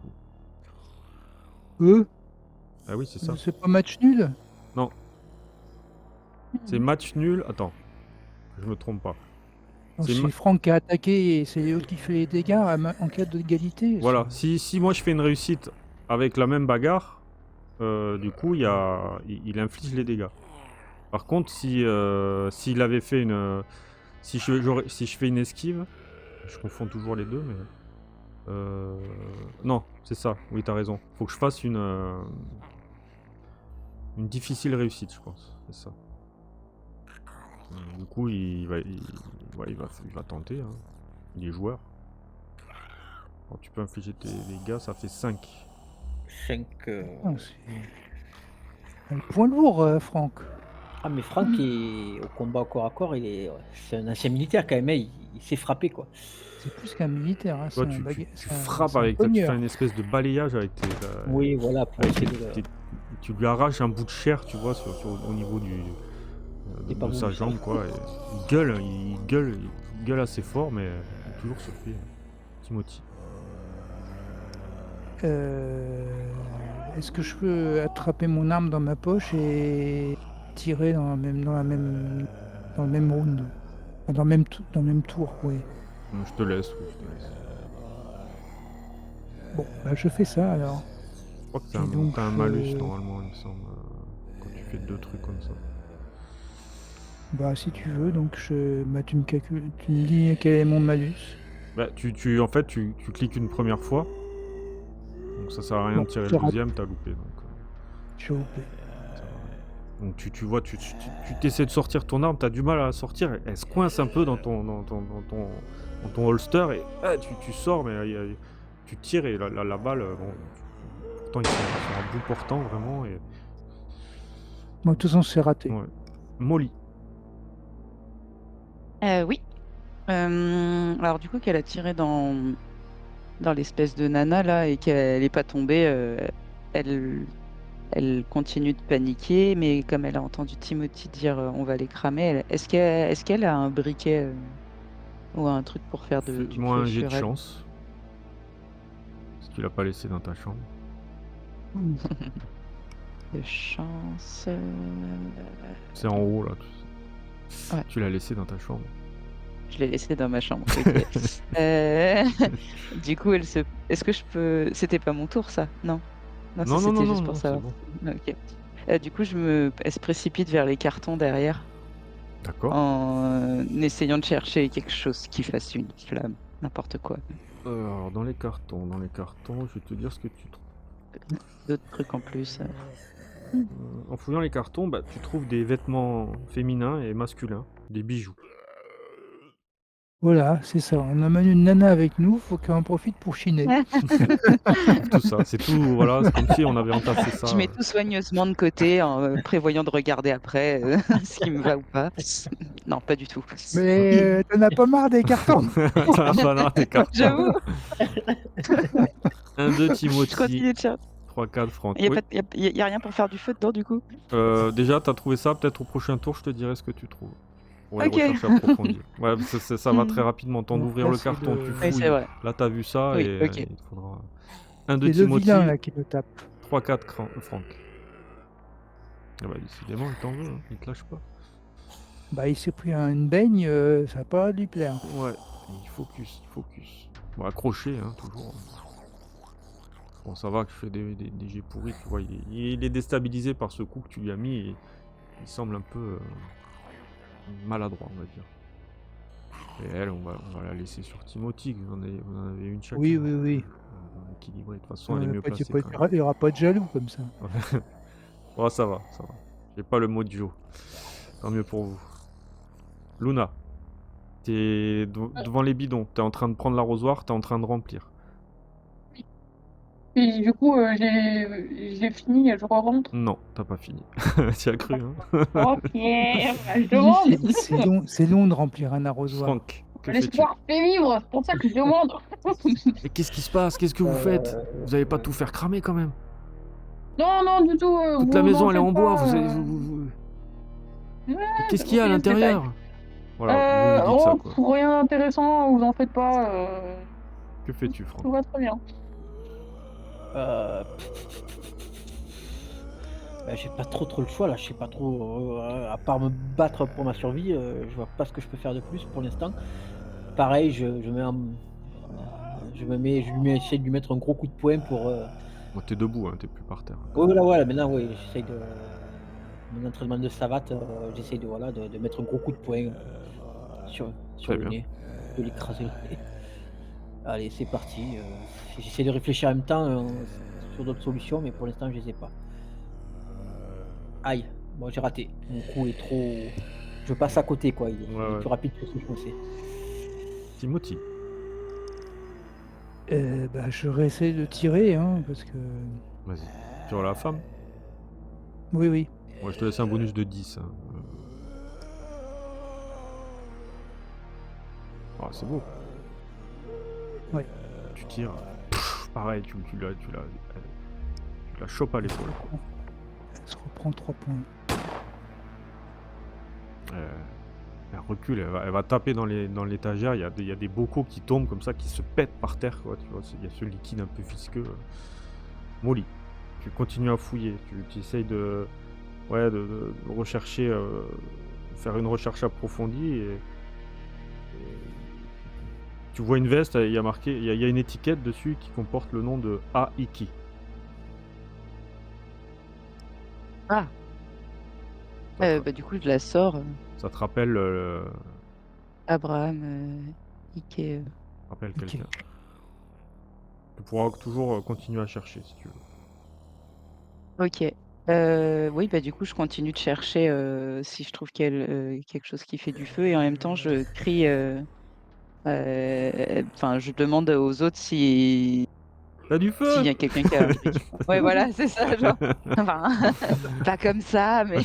coup. Ah oui, c'est ça. C'est pas match nul? Non, c'est match nul. Attends, je me trompe pas. Non, C'est c'est ma- Franck qui a attaqué et c'est l'autre qui fait les dégâts en cas d'égalité. Voilà, si moi je fais une réussite avec la même bagarre, du coup il inflige les dégâts. Par contre, s'il avait fait une... si je fais une esquive, je confonds toujours les deux, mais... non, c'est ça, oui t'as raison. Faut que je fasse une difficile réussite, je pense, c'est ça. Du coup, il va tenter, hein. Il est joueur. Quand tu peux infliger tes dégâts, ça fait 5. 5. Un point lourd, Franck. Ah, mais Franck, au combat au corps à corps, c'est un ancien militaire quand même, hein, il sait frapper, quoi. C'est plus qu'un militaire. Hein, Toi, c'est un tu baga- c'est un- frappes c'est un avec... Tu fais cogneur. une espèce de balayage avec tes... Oui, voilà, pour avec essayer de... tu lui arraches un bout de chair, tu vois, au niveau C'est pas de bon, sa ça. jambe, quoi. Et il gueule assez fort, mais il est toujours surpris, Timothy. Est-ce que je peux attraper mon arme dans ma poche et tirer dans le même round, Enfin, dans le même tour, oui. Je te laisse, oui, je te laisse. Bon, bah, je fais ça alors. Je crois que Et donc, t'as un malus, normalement, il me semble, quand tu fais 2 trucs comme ça. Bah, si tu veux, donc tu me calcules, tu me dis quel est mon malus. Bah, en fait, tu cliques une première fois, donc ça sert à rien Bon, de tirer je le rate. deuxième, t'as loupé, donc... J'ai loupé. Donc tu vois, tu t'essaies de sortir ton arme, t'as du mal à la sortir, elle se coince un peu dans ton holster et tu sors, mais tu tires et la balle, bon, pourtant ils sont à bout portant vraiment. Et... Bon, de toute façon, c'est raté. Ouais. Molly. Oui. Alors du coup, qu'elle a tiré dans l'espèce de nana là et qu'elle n'est pas tombée, elle continue de paniquer, mais comme elle a entendu Timothy dire on va les cramer, est-ce qu'elle a un briquet ou un truc pour faire du Fais-moi feu un jet de sur elle? chance. Parce que tu l'as pas laissé dans ta chambre. De chance. C'est en haut là. Ouais. Tu l'as laissé dans ta chambre. Je l'ai laissé dans ma chambre. Ok. Du coup, est-ce que je peux... C'était pas mon tour, ça? Non. Non, ça, c'était juste pour c'est savoir. bon. Ok. Du coup, elle se précipite vers les cartons derrière D'accord. en essayant de chercher quelque chose qui fasse une flamme. N'importe quoi. Alors dans les cartons, je vais te dire ce que tu trouves. D'autres trucs en plus. En fouillant les cartons, bah, tu trouves des vêtements féminins et masculins, des bijoux. Voilà, c'est ça. On emmène une nana avec nous, faut qu'elle en profite pour chiner. Tout ça, c'est tout, voilà, c'est comme si on avait entassé ça. Je mets tout soigneusement de côté en prévoyant de regarder après ce qui me va ou pas. Non, pas du tout. Mais t'en as pas marre des cartons? T'en as pas marre des cartons. J'avoue. 1, 2, Je Timothy. continue de chercher. 3, 4, Franck. Il Oui. n'y a rien pour faire du feu dedans, du coup? Déjà, t'as trouvé ça, peut-être au prochain tour, je te dirai ce que tu trouves. Pour les Ok. recherches approfondies. Ouais, ça va très rapidement. Temps Bon, d'ouvrir là, le c'est carton, le- tu Oui, fouilles. c'est vrai. Là, t'as vu ça Oui, et ok. il te faudra 1, 2, C'est le Timothy. vilain là qui le tape. 3, 4, Franck. Ah bah, décidément, il t'en veut, hein. Il te lâche pas. Bah, il s'est pris une baigne, ça va pas lui plaire. Ouais, il focus. Bon, accroché, hein, toujours. Bon, ça va que je fais des jets pourris, tu vois. Il est déstabilisé par ce coup que tu lui as mis et il semble un peu maladroit, on va dire. Et elle, on va la laisser sur Timothy, vous en avez une chacun. Oui. Équilibré. De toute façon, elle est mieux placée. quand même. Il n'y aura pas de jaloux comme ça. Oh, ça va. J'ai pas le mot de Joe. Tant mieux pour vous. Luna, t'es devant les bidons. T'es en train de prendre l'arrosoir, t'es en train de remplir. Et du coup, j'ai fini, je rentre. Non, t'as pas fini. Tu as cru, hein? Oh, Pierre, je demande. C'est long de remplir un arrosoir. Franck, Que fais-tu? L'espoir fait vivre, c'est pour ça que je demande. Mais qu'est-ce qui se passe? Qu'est-ce que vous faites? Vous allez pas tout faire cramer quand même? Non, non, du tout. Toute la vous maison en elle est en faites bois, pas, vous avez... Ouais, Qu'est-ce qu'il y a à ok, c'est l'intérieur? Voilà, vous me dites ça quoi. oh, rien d'intéressant, vous en faites pas. Que fais-tu, Franck? Tout va très bien. Euh, j'ai pas trop le choix là, je sais pas trop, à part me battre pour ma survie, je vois pas ce que je peux faire de plus pour l'instant. Pareil, je mets un je lui mets j'essaie de lui mettre un gros coup de poing pour, Bon, t'es debout, hein, t'es plus par terre. ouais, voilà, maintenant oui, j'essaye de mon entraînement de savate, j'essaye de voilà, de mettre un gros coup de poing, sur Très le bien. nez, de l'écraser le nez. Allez, c'est parti, j'essaie de réfléchir en même temps, sur d'autres solutions, mais pour l'instant je les ai pas. Aïe, bon j'ai raté. Mon coup est trop je passe à côté quoi, il est Ouais. plus rapide que ce que je pensais. Timothy. Bah, je réessaye de tirer, hein, parce que... Vas-y. Sur la femme? Oui, oui. Ouais, je te laisse un bonus de 10. Hein. Ah, c'est beau. Ouais. Tu tires. Pareil, tu la chopes à l'épaule. Elle se reprend 3 points. Elle recule, elle va taper dans l'étagère. Il y a des bocaux qui tombent comme ça, qui se pètent par terre, quoi. Tu vois, il y a ce liquide un peu visqueux. Molly, tu continues à fouiller. Tu essayes de rechercher, faire une recherche approfondie et tu vois une veste. Il y a marqué, il y a une étiquette dessus qui comporte le nom de Aiki. Ah, bah, du coup, je la sors. Ça te rappelle, Abraham, Ike. rappelle Ok. quelqu'un. Tu pourras toujours continuer à chercher si tu veux. Ok. Oui, bah du coup, je continue de chercher si je trouve quelque chose qui fait du feu et en même temps, je crie. Enfin, je demande aux autres s'il T'as du feu! y a quelqu'un qui a un truc. Ouais, voilà, c'est ça, genre. Enfin, pas comme ça, mais.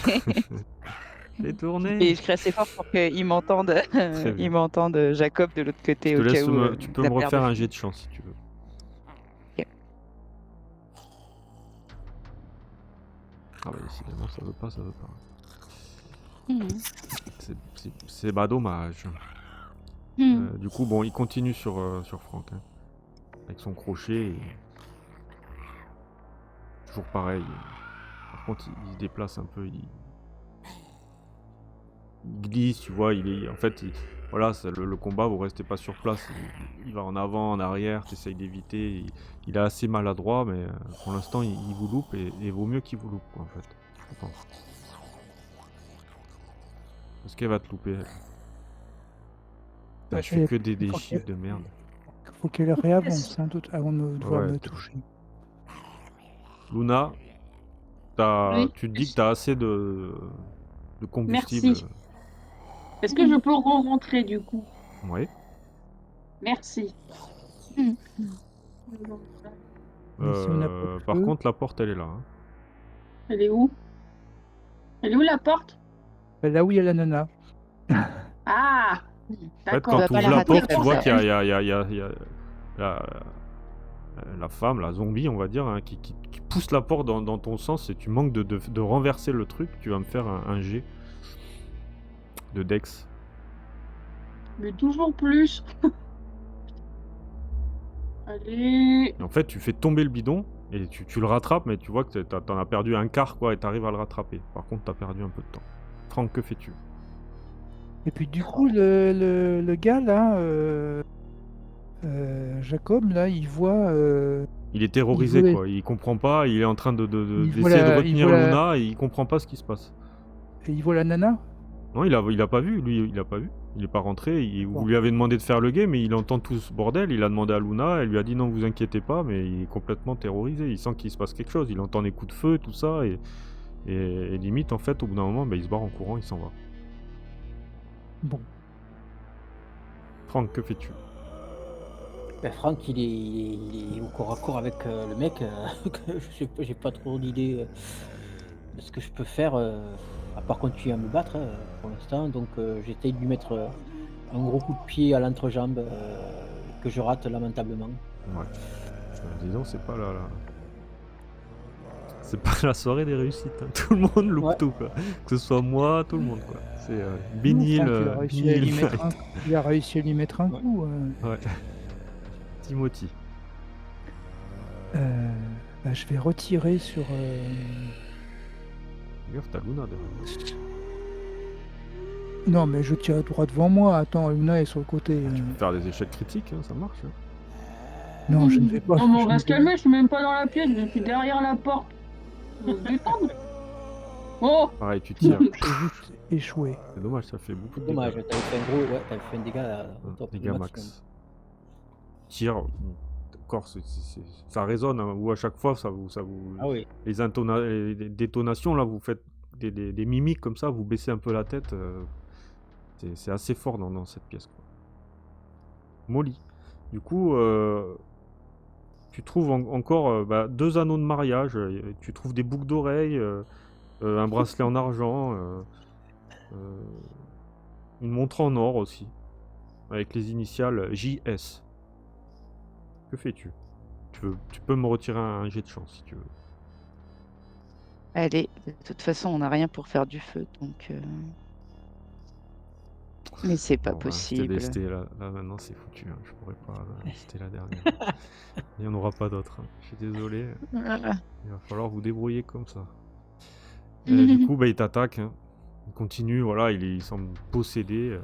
J'ai Et tourné! je crie assez fort pour qu'ils m'entendent, Très bien. ils m'entendent Jacob de l'autre Je côté te au cas laisse où tu peux la me paire de refaire un flics. jet de chance si tu veux. Ok. Ah bah décidément ça veut pas. Mhm. C'est bah dommage. Mhm. Du coup bon, il continue sur Franck, hein, avec son crochet. Toujours pareil. Par contre il se déplace un peu, il glisse, tu vois, en fait, voilà, le combat, vous restez pas sur place, il va en avant, en arrière, t'essayes d'éviter, il est assez maladroit, mais pour l'instant, il vous loupe, et vaut mieux qu'il vous loupe, quoi, en fait, je pense. Parce qu'elle va te louper, elle. Putain, je fais que des faut chiffres de merde. Faut qu'elle réavance, hein, avant de devoir Ouais, me c'est toucher. Luna, Oui. tu te dis que t'as assez de combustible. Merci. Est-ce que je peux re-rentrer du coup? Ouais. Merci. Mhm. Mais si on n'a pas de Par feu- contre, la porte, elle est là, hein. Elle est où? Elle est où la porte? Là où il y a la nana. Ah, En fait, d'accord. quand vas tu pas ouvres la la rater porte, tu comme vois ça. qu'il y a la femme, la zombie, on va dire, hein, qui pousse la porte dans ton sens, et tu manques de renverser le truc. Tu vas me faire un jet de Dex. Mais toujours plus. Allez. Et en fait, tu fais tomber le bidon et tu le rattrapes, mais tu vois que t'en as perdu un quart, quoi, et t'arrives à le rattraper. Par contre, t'as perdu un peu de temps. Franck, que fais-tu? Et puis du coup, le gars là, Jacob, là, il voit... Il est terrorisé, veut- quoi. Il comprend pas. Il est en train Il voit d'essayer de la- retenir Luna, et il comprend pas ce qui se passe. il voit la nana. Non, il a pas vu, lui, il a pas vu. Il est pas rentré, Bon. vous lui avez demandé de faire le game, mais il entend tout ce bordel, il a demandé à Luna, elle lui a dit non, vous inquiétez pas, mais il est complètement terrorisé, il sent qu'il se passe quelque chose, il entend des coups de feu, tout ça, et limite, en fait, au bout d'un moment, il se barre en courant, il s'en va. Bon. Franck, que fais-tu? Ben, Franck, il est au corps à corps avec le mec. Que je sais pas, j'ai pas trop d'idées de ce que je peux faire, à part continuer à me battre, pour l'instant. Donc j'essaye de lui mettre Un gros coup de pied à l'entrejambe que je rate lamentablement. Ouais. Dis donc, c'est pas la soirée des réussites, hein. Tout le monde loupe Ouais. tout, quoi. Que ce soit moi, tout le monde, quoi. C'est Non, Benny Franck, il a réussi à Hill lui mettre Night. il a réussi à lui mettre un Ouais. coup. Ouais. Timothy. Bah, je vais retirer sur. Gaffe, t'as Luna derrière. Non, mais je tire droit devant moi. Attends, Luna est sur le côté. Tu peux faire des échecs critiques, hein, ça marche. Hein. Non, je ne vais pas. Non, mais on je va ne se vais- calmer, je suis même pas dans la pièce, je suis derrière la porte. On va se détendre. Oh Pareil, tu Non, tires. j'ai juste échoué. C'est dommage, ça fait beaucoup de Dommage, dégâts. t'avais fait un gros. Ouais, t'avais fait un dégât au top, le Dégâts maximum. max. Tire. D'accord, ça résonne, hein, ou à chaque fois, ça vous Ah oui. les détonations, là, vous faites des mimiques comme ça, vous baissez un peu la tête. C'est assez fort dans cette pièce, quoi. Molly. Du coup, tu trouves encore 2 anneaux de mariage, tu trouves des boucles d'oreilles, un bracelet en argent, une montre en or aussi, avec les initiales JS. Que fais-tu? Tu peux me retirer un jet de chance si tu veux. Allez, de toute façon, on n'a rien pour faire du feu, donc. Mais c'est pas Bon, possible. là maintenant c'est foutu, hein. Je pourrais pas. C'était la dernière. Il n'y en aura pas d'autres, hein. Je suis désolé. Ah. Il va falloir vous débrouiller comme ça. Du coup, il t'attaque, hein. Il continue, voilà, il semble possédé.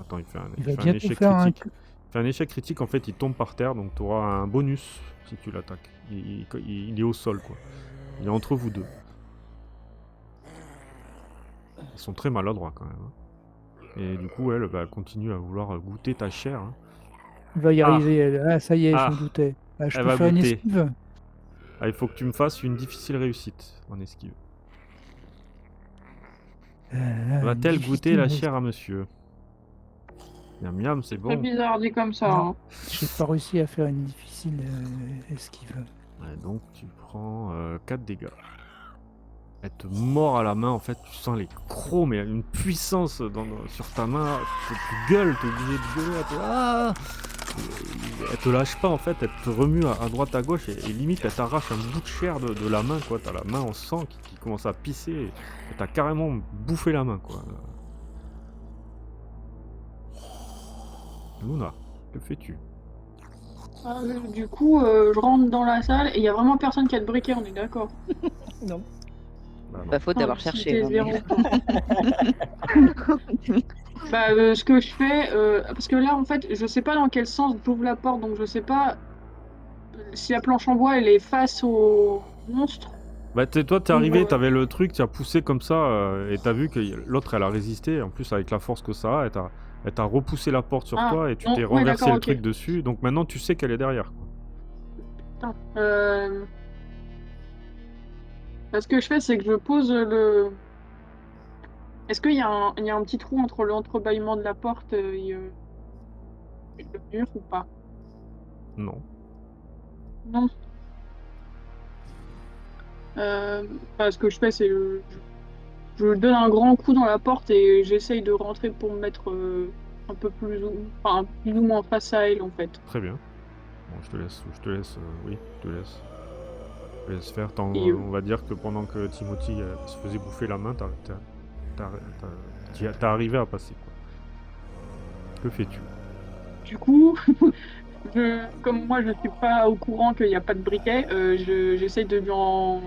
Attends, il fait Il va un bientôt échec faire un. critique. Il fait un échec critique, en fait, il tombe par terre, donc tu auras un bonus si tu l'attaques. Il est au sol, quoi. Il est entre vous deux. Ils sont très maladroits, quand même, hein. Et du coup, elle continue à vouloir goûter ta chair, hein. Il va y arriver. Ah, ça y est, je Ah. me doutais. Ah, je Elle peux va faire une goûter. esquive. Ah, il faut que tu me fasses une difficile réussite en esquive. Va-t-elle goûter la chair à monsieur? Miam miam, c'est Très bon. bizarre dit comme ça. Non. Hein. J'ai pas réussi à faire une difficile esquive. Ouais, donc tu prends 4 dégâts. Elle te mord à la main, en fait, tu sens les crocs, mais une puissance sur ta main. Tu gueules, t'es obligé de gueuler. Elle te lâche pas, en fait, elle te remue à droite à gauche et limite elle t'arrache un bout de chair de la main, quoi. T'as la main en sang qui commence à pisser et t'as carrément bouffé la main, quoi. Luna, que fais-tu? Du coup, je rentre dans la salle et il y a vraiment personne qui a de briquet, on est d'accord. Non. Bah, non. Pas faute d'avoir Si cherché. t'es hein, zéro, mais- quoi. Ce que je fais, parce que là en fait, je sais pas dans quel sens j'ouvre la porte, donc je sais pas si la planche en bois elle est face au monstre. Bah toi t'es arrivé, Ouais. t'avais le truc, tu as poussé comme ça et t'as vu que l'autre elle a résisté, en plus avec la force que ça a, elle t'a repoussé la porte sur Ah, toi et tu non, t'es ouais, renversé d'accord, le ok. truc dessus, donc maintenant tu sais qu'elle est derrière, quoi. Putain. Ce que je fais, c'est que je pose le. Est-ce qu'il y a un petit trou entre l'entrebâillement de la porte et le mur ou pas? Non. Non. Ce que je fais, c'est je donne un grand coup dans la porte et j'essaye de rentrer pour me mettre un peu plus ou moins face à elle en fait. Très bien. Bon, je te laisse, oui, je te laisse faire. Et, On va dire que pendant que Timothy se faisait bouffer la main, t'as arrivé à passer, quoi. Que fais-tu? Du coup, comme moi je suis pas au courant qu'il n'y a pas de briquet, j'essaye de lui en.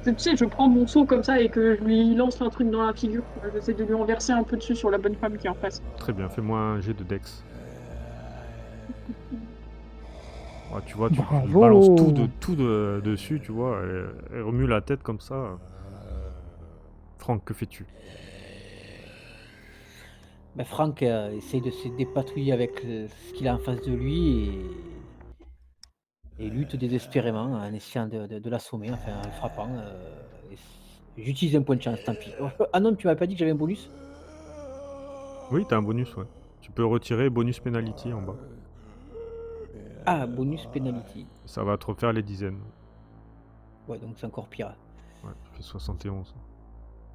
Tu sais, je prends mon seau comme ça et que je lui lance un truc dans la figure. J'essaie de lui en verser un peu dessus sur la bonne femme qui est en face. Très bien, fais-moi un jet de Dex. Ouais, tu vois, tu Bravo. balances tout dessus, tu vois, elle remue la tête comme ça. Franck, que fais-tu? Ben, Franck essaye de se dépatouiller avec ce qu'il a en face de lui et lutte désespérément en essayant de l'assommer, enfin en le frappant. J'utilise un point de chance, tant pis. Ah non, tu m'avais pas dit que j'avais un bonus? Oui, t'as un bonus, ouais. Tu peux retirer bonus penalty en bas. Ah, bonus penalty. Ça va te refaire les dizaines. Ouais, donc c'est encore pire. Ouais, tu fais 71.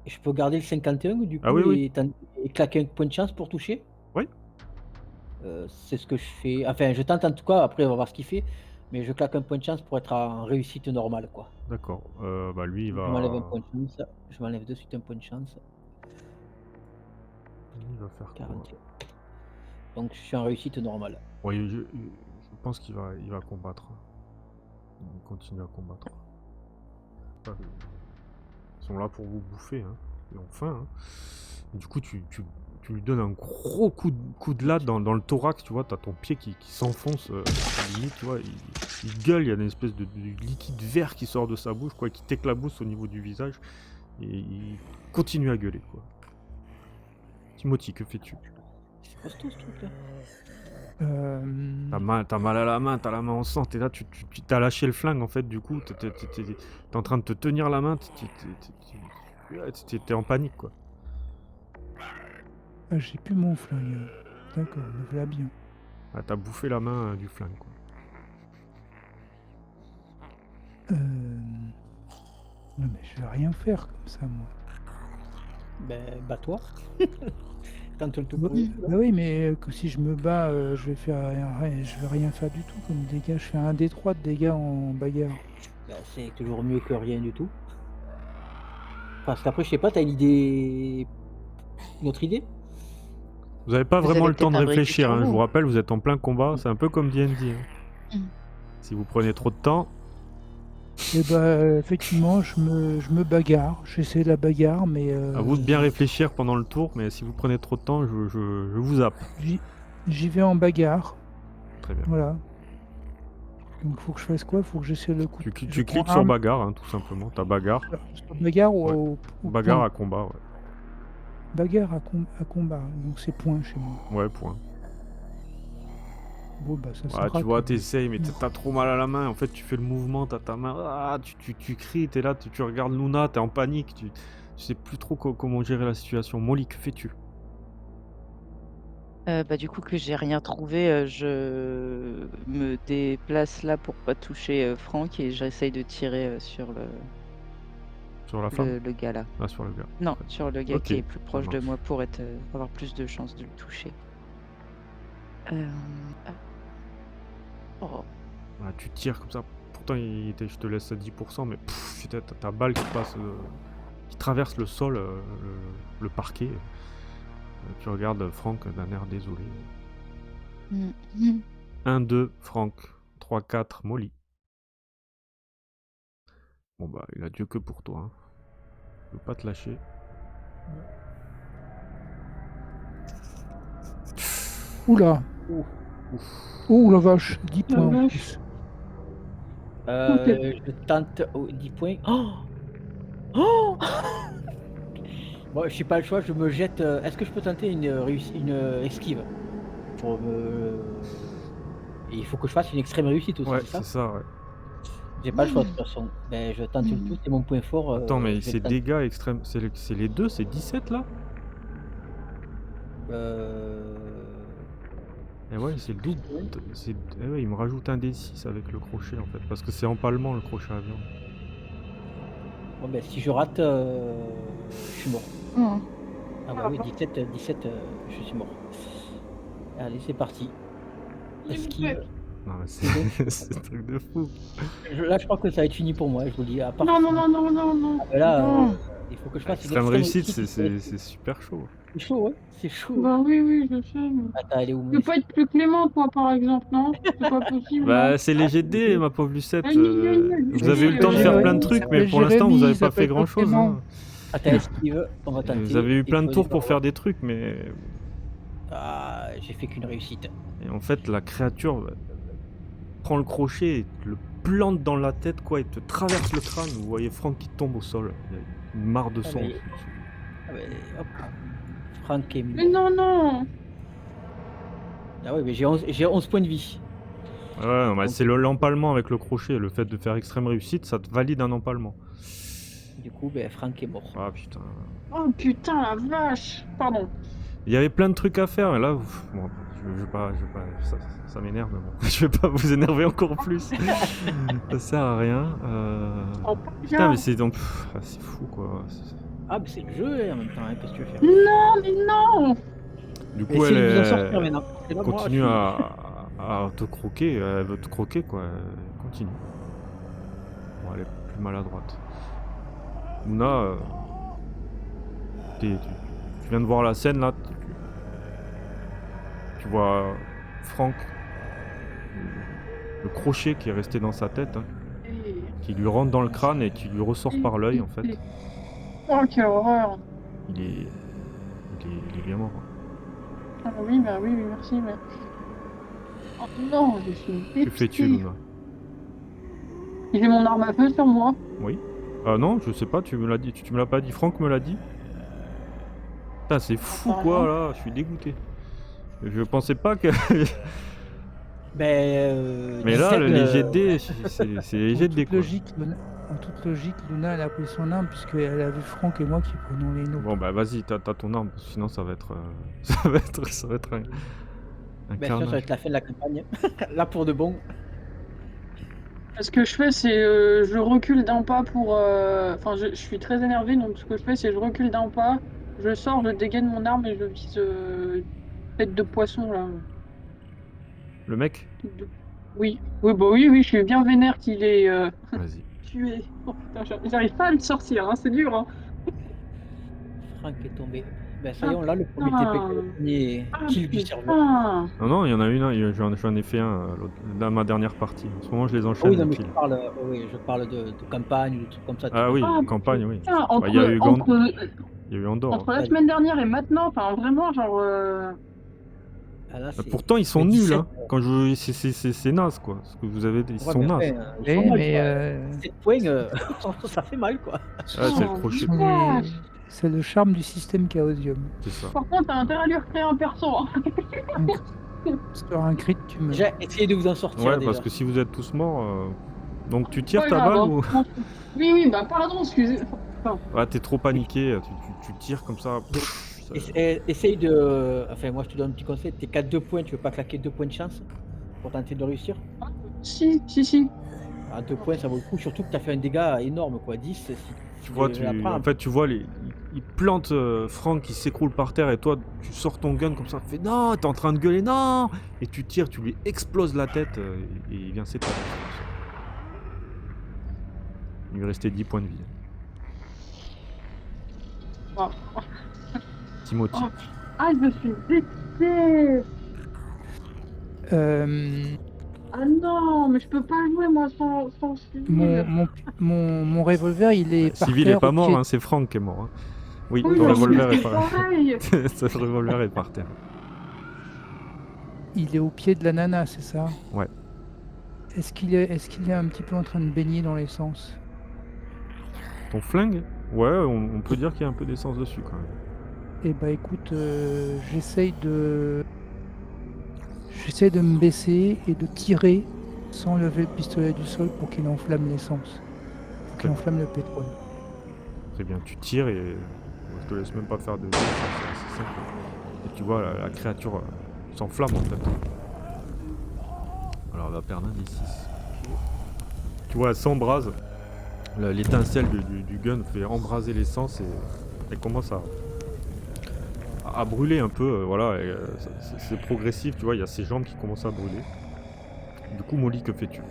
je peux garder le 51 du Ah coup oui, oui. et claquer un point de chance pour toucher? Oui, C'est ce que je fais. Enfin, je tente en tout cas, après on va voir ce qu'il fait, mais je claque un point de chance pour être en réussite normale, quoi. d'accord. Bah lui, Je m'enlève un point de chance, je m'enlève de suite un point de chance, il va faire quoi? 41. Donc je suis en réussite normale. Oui, je pense il va combattre. Il continue à combattre. Ils sont là pour vous bouffer, hein. Ils ont faim, hein. Et du coup, tu lui donnes un gros coup de latte dans le thorax, tu vois, t'as ton pied qui s'enfonce, limite, tu vois, il gueule, il y a une espèce de liquide vert qui sort de sa bouche, quoi, qui t'éclabousse au niveau du visage, et il continue à gueuler, quoi. Timothy, que fais-tu? C'est costaud ce truc là. T'as mal à la main, t'as la main en sang, t'es là, tu t'as lâché le flingue en fait, du coup, t'es en train de te tenir la main, t'es en panique, quoi. Ah, j'ai plus mon flingue. D'accord, me voilà bien. Ah, t'as bouffé la main du flingue, quoi. Non, mais je vais rien faire comme ça, moi. Ben, bats-toi. Tente le tout Bah pour oui, bah oui, mais que si je me bats, je vais faire je vais rien faire du tout comme dégâts. Je fais un D3 de dégâts en bagarre. Ben, c'est toujours mieux que rien du tout. Parce qu'après, je sais pas, t'as une autre idée? Vous avez pas Vous vraiment allez le temps de peut-être abriter réfléchir, sur hein. Je vous. vous rappelle, vous êtes en plein combat, c'est un peu comme D&D, hein. Mm. Si vous prenez trop de temps, Et bah, effectivement, je me bagarre. J'essaie la bagarre, mais à vous de bien réfléchir pendant le tour, mais si vous prenez trop de temps, je vous zappe. j'y vais en bagarre. Très bien. Voilà. Donc faut que je fasse quoi? Faut que j'essaie le coup. Tu je prends cliques sur bagarre, hein, tout simplement. T'as bagarre. sur bagarre ou Ouais. au Bagarre point. à combat, ouais. Bagarre à combat. Donc c'est point chez moi. Ouais, point. Bon bah ça Ouais, sera. tu vois, t'essayes, mais t'as trop mal à la main. En fait, tu fais le mouvement, t'as ta main. Ah, tu cries, t'es là, tu regardes Luna, t'es en panique. Tu sais plus trop comment gérer la situation. Molly, que fais-tu? Bah, du coup, que j'ai rien trouvé, je me déplace là pour pas toucher Franck et j'essaye de tirer sur Sur la femme? le gars là. Ah, sur le gars. Non, sur le gars Ok, qui est plus ça proche de marche. moi pour avoir plus de chances de le toucher. Ah. Oh. Ah, tu tires comme ça. Pourtant, je te laisse à 10%, mais putain, t'as ta balle qui passe, qui traverse le sol, le parquet. Tu regardes Franck d'un air désolé. Mm. 1, 2, Franck. 3, 4, Molly. Bon bah, il a Dieu que pour toi, hein. Je veux pas te lâcher. Oula. Oh la vache, 10 La points en vache. plus. Je tente 10 points. Oh bon, je n'ai pas le choix, je me jette. Est-ce que je peux tenter une esquive pour me... Et il faut que je fasse une extrême réussite aussi, Ouais, c'est ça? c'est ça, ouais. J'ai pas le choix de toute façon. Ben, je tente le tout, c'est mon point fort. Attends, mais je vais ces le tenter. dégâts extrêmes, c'est les deux, c'est 17 là? Et ouais, c'est le double. Eh ouais, il me rajoute un D6 avec le crochet en fait, parce que c'est empalement le crochet à viande. Bon, ben, si je rate, je suis mort. Oh. Ah bah oui, 17, je suis mort. Allez, c'est parti. Esquive. Non, mais c'est un truc de fou. Là, je crois que ça va être fini pour moi, je vous le dis. À part Non, si- non, non, non, non, non. Ah ben là, Non. il faut que je fasse une Extrême réussite, réussite. c'est super chaud. C'est chaud, ouais, c'est chaud. Bah oui, oui, je sais. Mais... Attends, elle est où Tu mon peux pas être plus clément, toi, par exemple, non? C'est pas possible, non? Bah, c'est les GD, ma pauvre Lucette. Aïe, aïe, aïe, aïe. Vous avez eu le temps de faire plein de trucs, mais pour l'instant, vous avez pas fait grand chose. Hein. Attends, esquive, on va Et tenter. vous avez eu plein de Et tours pour faire des trucs, mais. Ah, j'ai fait qu'une réussite. Et en fait, la créature prend le crochet et te le plante dans la tête, quoi, et te traverse le crâne. Vous voyez Franck qui tombe au sol. Il y a une mare de sang mais- dessus. Ah ben, hop. Franck est Mais mort. non, non. Ah ouais, mais j'ai 11 points de vie. Ouais, non, bah, Donc- c'est l'empalement avec le crochet. Le fait de faire extrême réussite, ça te valide un empalement. Du coup, ben, Franck est mort. Ah putain. Oh putain, la vache. Pardon. Il y avait plein de trucs à faire, et là, bon, je vais pas, ça m'énerve, mais bon, je vais pas vous énerver encore plus. Ça sert à rien. Oh, Putain, mais c'est donc, c'est fou quoi. Ah, mais c'est le jeu, hein, en même temps, hein, qu'est-ce que tu veux faire? Non, mais non! Du coup, Essayez elle de vous en sortir est... maintenant. Et là, moi, je continue suis. à te croquer, elle veut te croquer, quoi. Elle continue. Bon, elle est plus maladroite. Luna, tu viens de voir la scène, là. Tu vois Franck, le crochet qui est resté dans sa tête, hein, Et- qui lui rentre dans le crâne et qui lui ressort par l'œil, en fait. Oh, quelle horreur! Il est bien mort, hein. Ah oui, bah oui, oui, merci, mais... Oh non, je suis Que fais-tu, dépitée. Luna? J'ai mon arme à feu sur moi. Oui? Non, je sais pas, tu me l'as dit, tu me l'as pas dit, Franck me l'a dit. Putain, c'est fou, quoi, là, je suis dégoûté. Je pensais pas que... Ben, Mais là, Dixel, les jets de dés, c'est les En jets de dés, toute quoi. logique, en toute logique, Luna, elle a pris son arme puisqu'elle a vu Franck et moi qui prenons les nôtres. Bon, bah vas-y, t'as ton arme, sinon ça va être... ça va être un ben, sinon, ça va carnage. être la fin de la campagne. Là, pour de bon. Ce que je fais, c'est je recule d'un pas pour... Enfin, je suis très énervé, donc ce que je fais, c'est je recule d'un pas, je sors, je dégaine mon arme et je vise tête de poisson, là. Le mec? Oui, oui, bah oui, oui, je suis bien vénère qu'il ait Vas-y. tué. Oh putain, j'arrive pas à le sortir, hein, c'est dur, hein. Franck est tombé. Ben, ça y Ah est, on l'a, le premier TP, le putain, premier ah kill du serveur. putain. Non, non, il y en a une, hein, j'en ai fait un dans ma dernière partie. En ce moment, je les Ah enchaîne, oui, non, les mais kills. je parle de campagne ou de trucs comme ça, tu Ah vois. oui, Ah campagne, oui. putain, Bah, il y a eu il y a eu Andorre, entre hein. la semaine dernière et maintenant, enfin vraiment, genre... Ah, là, c'est. Pourtant, ils sont Mais nuls, 17, hein. Quand je... c'est naze, quoi. Ce que vous avez... Ils ouais, sont mais nazes. enfin, ils sont Oui, mal, mais quoi. 7 points, ça fait mal, quoi. ce Ah, c'est le sont- Oh, crochet. ce sont vache. les- c'est le charme du système Chaosium. C'est ça. Par contre, t'as intérêt à lui recréer un perso, hein. Donc, sur un crit, tu meurs. Déjà, essayez de vous en sortir, Ouais, déjà. parce que si vous êtes tous morts... Donc tu tires Pas ta grave, balle hein. ou... Oui, oui, bah pardon, excusez. Enfin, Ah, t'es trop paniqué, tu tires comme ça. Essaye de. Enfin, moi, je te donne un petit conseil. T'es qu'à 2 points, tu veux pas claquer 2 points de chance pour tenter de réussir? si, si, si. À 2 points, ça vaut le coup, surtout que t'as fait un dégât énorme, quoi. 10, si Tu vois, tu la prends, en fait, tu vois, il plante Franck qui s'écroule par terre et toi, tu sors ton gun comme ça, tu fais non, t'es en train de gueuler non, et tu tires, tu lui exploses la tête et il vient s'éteindre. Il lui restait 10 points de vie. Oh. Timothy. Oh. Ah, je me suis dépitée. Ah non, mais je peux pas jouer moi sans civil. Mon revolver, il est par Civil terre est pas au mort, pied. hein, c'est Franck qui est mort. Hein. Oui, Oui, ton mais revolver est c'est pareil. Ton revolver est par terre. Il est au pied de la nana, c'est ça? Ouais. Est-ce qu'il est un petit peu en train de baigner dans l'essence? Ton flingue? Ouais, on peut dire qu'il y a un peu d'essence dessus quand même. Eh bah écoute, j'essaye de me baisser et de tirer sans lever le pistolet du sol pour qu'il enflamme l'essence, pour qu'il enflamme le pétrole. Très bien, tu tires et je te laisse même pas faire de... C'est assez simple. Et tu vois, la créature s'enflamme en fait. Alors elle va perdre un des 6. Tu vois, elle s'embrase. L'étincelle du gun fait embraser l'essence et elle commence à brûler un peu. Voilà, c'est progressif, tu vois, il y a ses jambes qui commencent à brûler. Du coup, Molly, que fais-tu?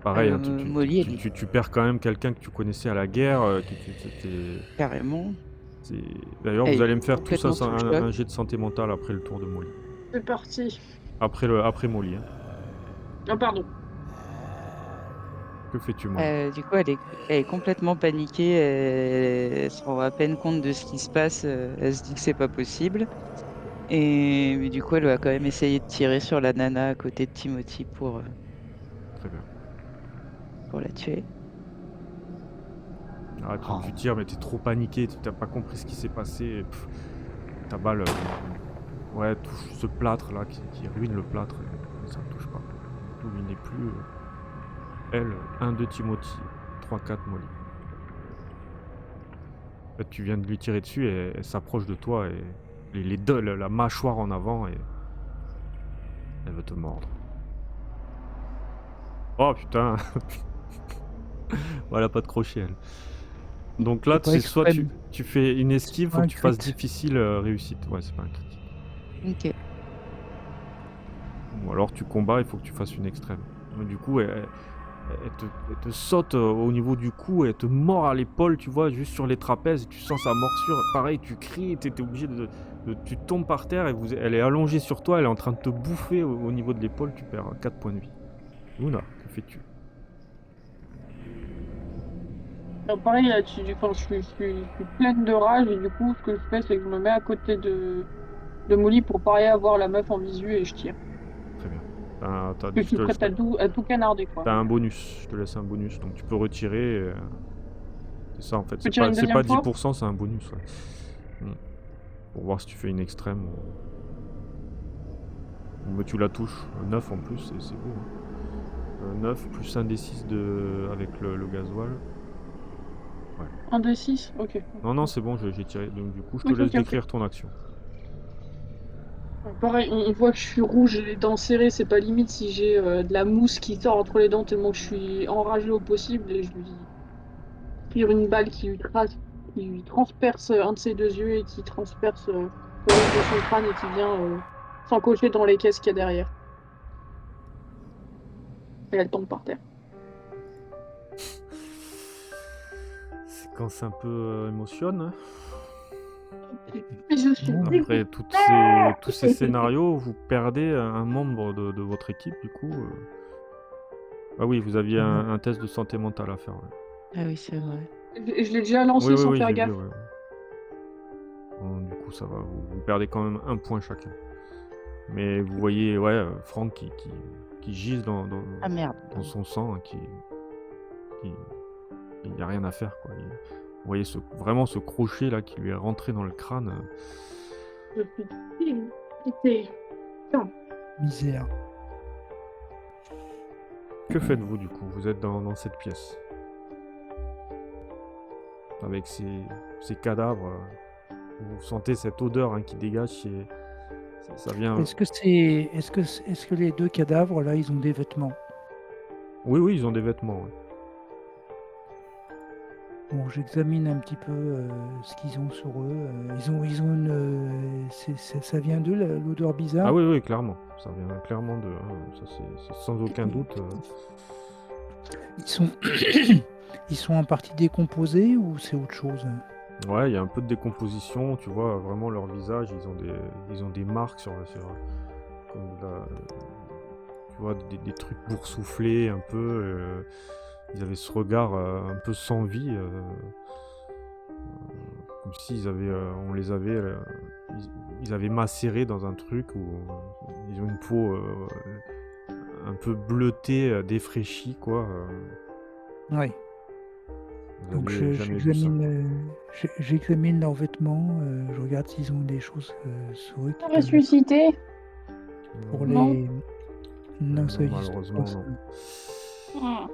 Pareil, hein, Molly, elle est tu perds quand même quelqu'un que tu connaissais à la guerre. carrément. D'ailleurs, Elle vous est allez me faire tous complètement sous le choc. un jet de santé mentale après le tour de Molly. C'est parti. Après Molly. Hein. Ah, pardon. Que fais-tu, Molly? Du coup, elle est complètement paniquée. Elle se rend à peine compte de ce qui se passe. Elle se dit que c'est pas possible. Mais du coup, elle va quand même essayer de tirer sur la nana à côté de Timothy pour Très bien. la tuer. Ah, tu tires, mais t'es trop paniqué, tu t'as pas compris ce qui s'est passé. Ta balle touche ce plâtre là qui ruine le plâtre. Et ça ne touche pas. Tout il n'est plus. Elle, 1-2 Timothy, 3-4 Molly. En fait, tu viens de lui tirer dessus et elle s'approche de toi et les deux, la mâchoire en avant et elle veut te mordre. Oh putain. Voilà, pas de crochet elle. Donc là, C'est pas c'est soit extrême. tu fais une esquive, pas faut un que tu fasses crit. difficile, réussite. Ouais, c'est pas un critique. Ok. Ou alors tu combats, il faut que tu fasses une extrême. Donc du coup, elle te saute au niveau du cou, elle te mord à l'épaule, tu vois, juste sur les trapèzes, et tu sens sa morsure. Pareil, tu cries, t'es obligé tu tombes par terre et elle est allongée sur toi, elle est en train de te bouffer au niveau de l'épaule, tu perds 4 points de vie. Luna, que fais-tu? Pareil là-dessus, enfin, je suis pleine de rage et du coup, ce que je fais, c'est que je me mets à côté de Molly pour pareil avoir la meuf en visu et je tire. Très bien. Je suis prête à tout canarder, quoi. T'as un bonus, je te laisse un bonus, donc tu peux retirer. C'est ça en fait, Je peux tirer une c'est pas deuxième fois? 10%, c'est un bonus. Ouais. Pour voir si tu fais une extrême. Mais tu la touches. 9 en plus, c'est beau. Hein. 9 plus 1 des 6 avec le gasoil. Un de 6? Ok. Non, c'est bon, j'ai tiré. Donc du coup, je te Ok, laisse ok, ok. décrire ton action. Pareil, on voit que je suis rouge, j'ai les dents serrées, c'est pas limite si j'ai de la mousse qui sort entre les dents tellement que je suis enragé au possible et je lui tire une balle qui lui transperce un de ses deux yeux et qui transperce le reste de son crâne et qui vient s'encocher dans les caisses qu'il y a derrière. Et elle tombe par terre. Séquence un peu émotionne. Hein. Mais je suis Bon. Après tous ces scénarios, vous perdez un membre de votre équipe, du coup. Ah oui, vous aviez un test de santé mentale à faire. Ouais. Ah oui, c'est vrai. Je l'ai déjà lancé sans Oui, faire j'ai vu. gaffe. Ouais. Bon, du coup, ça va. Vous perdez quand même un point chacun. Mais vous voyez, Franck qui gise dans Ah merde. son sang, hein, il n'y a rien à faire, quoi. Vous voyez vraiment ce crochet là qui lui est rentré dans le crâne. Je suis dégoûtée. Misère. Que faites-vous du coup? Vous êtes dans cette pièce avec ces cadavres. Vous sentez cette odeur hein, qui dégage. Ça vient. Est-ce que les deux cadavres là, ils ont des vêtements? Oui, ils ont des vêtements. Ouais. Bon, j'examine un petit peu ce qu'ils ont sur eux. Ils ont une. Ça vient d'eux l'odeur bizarre. Ah oui, clairement. Ça vient clairement de. Ça, c'est sans aucun doute. Ils sont. Ils sont en partie décomposés ou c'est autre chose? Ouais, il y a un peu de décomposition. Tu vois vraiment leur visage. Ils ont des marques comme tu vois des trucs boursouflés un peu. Ils avaient ce regard un peu sans vie. Comme s'ils avaient, on les avait, ils avaient macéré dans un truc où ils ont une peau un peu bleutée, défraîchie, quoi. Oui. Vous Donc aviez jamais vu ça. j'examine leurs vêtements. Je regarde s'ils ont des choses sur eux qui peuvent être Ressuscité? pour Non. les. Non, ça existe malheureusement, pas, ça. Ah.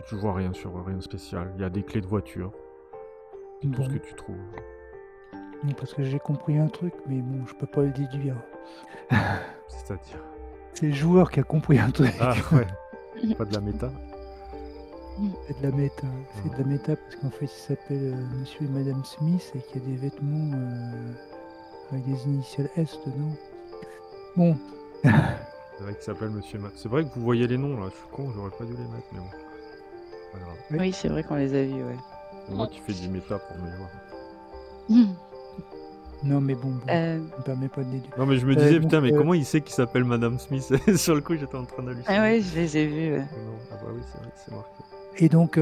Tu vois rien rien de spécial. Il y a des clés de voiture. C'est tout Bon. ce que tu trouves. Non, parce que j'ai compris un truc, mais bon, je peux pas le déduire. C'est-à-dire. C'est le joueur qui a compris un truc. Ah ouais. Pas de la méta. C'est de la méta. C'est de la méta parce qu'en fait, il s'appelle Monsieur et Madame Smith et qu'il y a des vêtements avec des initiales S dedans. Bon. C'est vrai qu'il s'appelle Monsieur Matt. C'est vrai que vous voyez les noms là. Je suis con, j'aurais pas dû les mettre, mais bon. Pas grave. Oui. Oui, c'est vrai qu'on les a vus, ouais. C'est moi qui fais du méta pour mes joueurs. Non, mais bon, Euh, ça me permet pas de déduire. Non mais je me disais donc, putain mais comment il sait qu'il s'appelle Madame Smith? Sur le coup j'étais en train d'halluciner. Ah ouais, je les ai vus. Ouais. Non. Ah bah oui c'est vrai que c'est marqué. Et donc,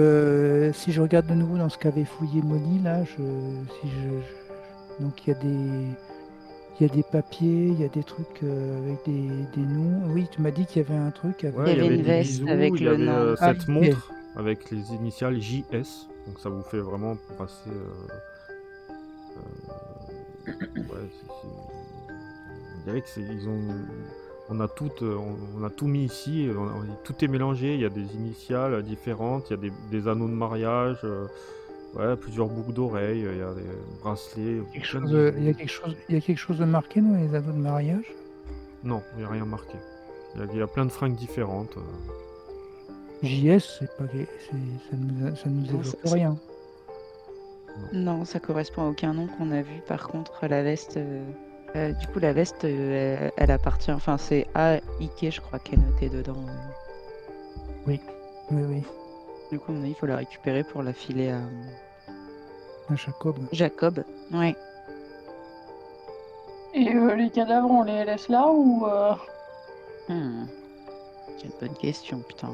si je regarde de nouveau dans ce qu'avait fouillé Molly, là, donc il y a des papiers, il y a des trucs avec des noms. Oui, tu m'as dit qu'il y avait un truc avec. Ouais, il y avait une des veste bisous, avec il y le avait nom. cette Ah, montre avec les initiales JS. Donc ça vous fait vraiment passer. Ouais, on dirait que on a tout mis ici, tout est mélangé. Il y a des initiales différentes, il y a des anneaux de mariage, plusieurs boucles d'oreilles, il y a des bracelets. plein de Il y a bijoux. quelque chose de marqué dans les anneaux de mariage? Non, il n'y a rien marqué. Il y a plein de fringues différentes. JS, ça nous Non, évoque rien. Non, ça correspond à aucun nom qu'on a vu. Par contre, la veste, du coup, la veste, elle appartient. Enfin, c'est à Ike, je crois, qui est noté dedans. Oui, oui, Du coup, à mon avis, il faut la récupérer pour la filer à à Jacob. Jacob. Ouais. Et les cadavres, on les laisse là ou Hmm. C'est une bonne question, putain.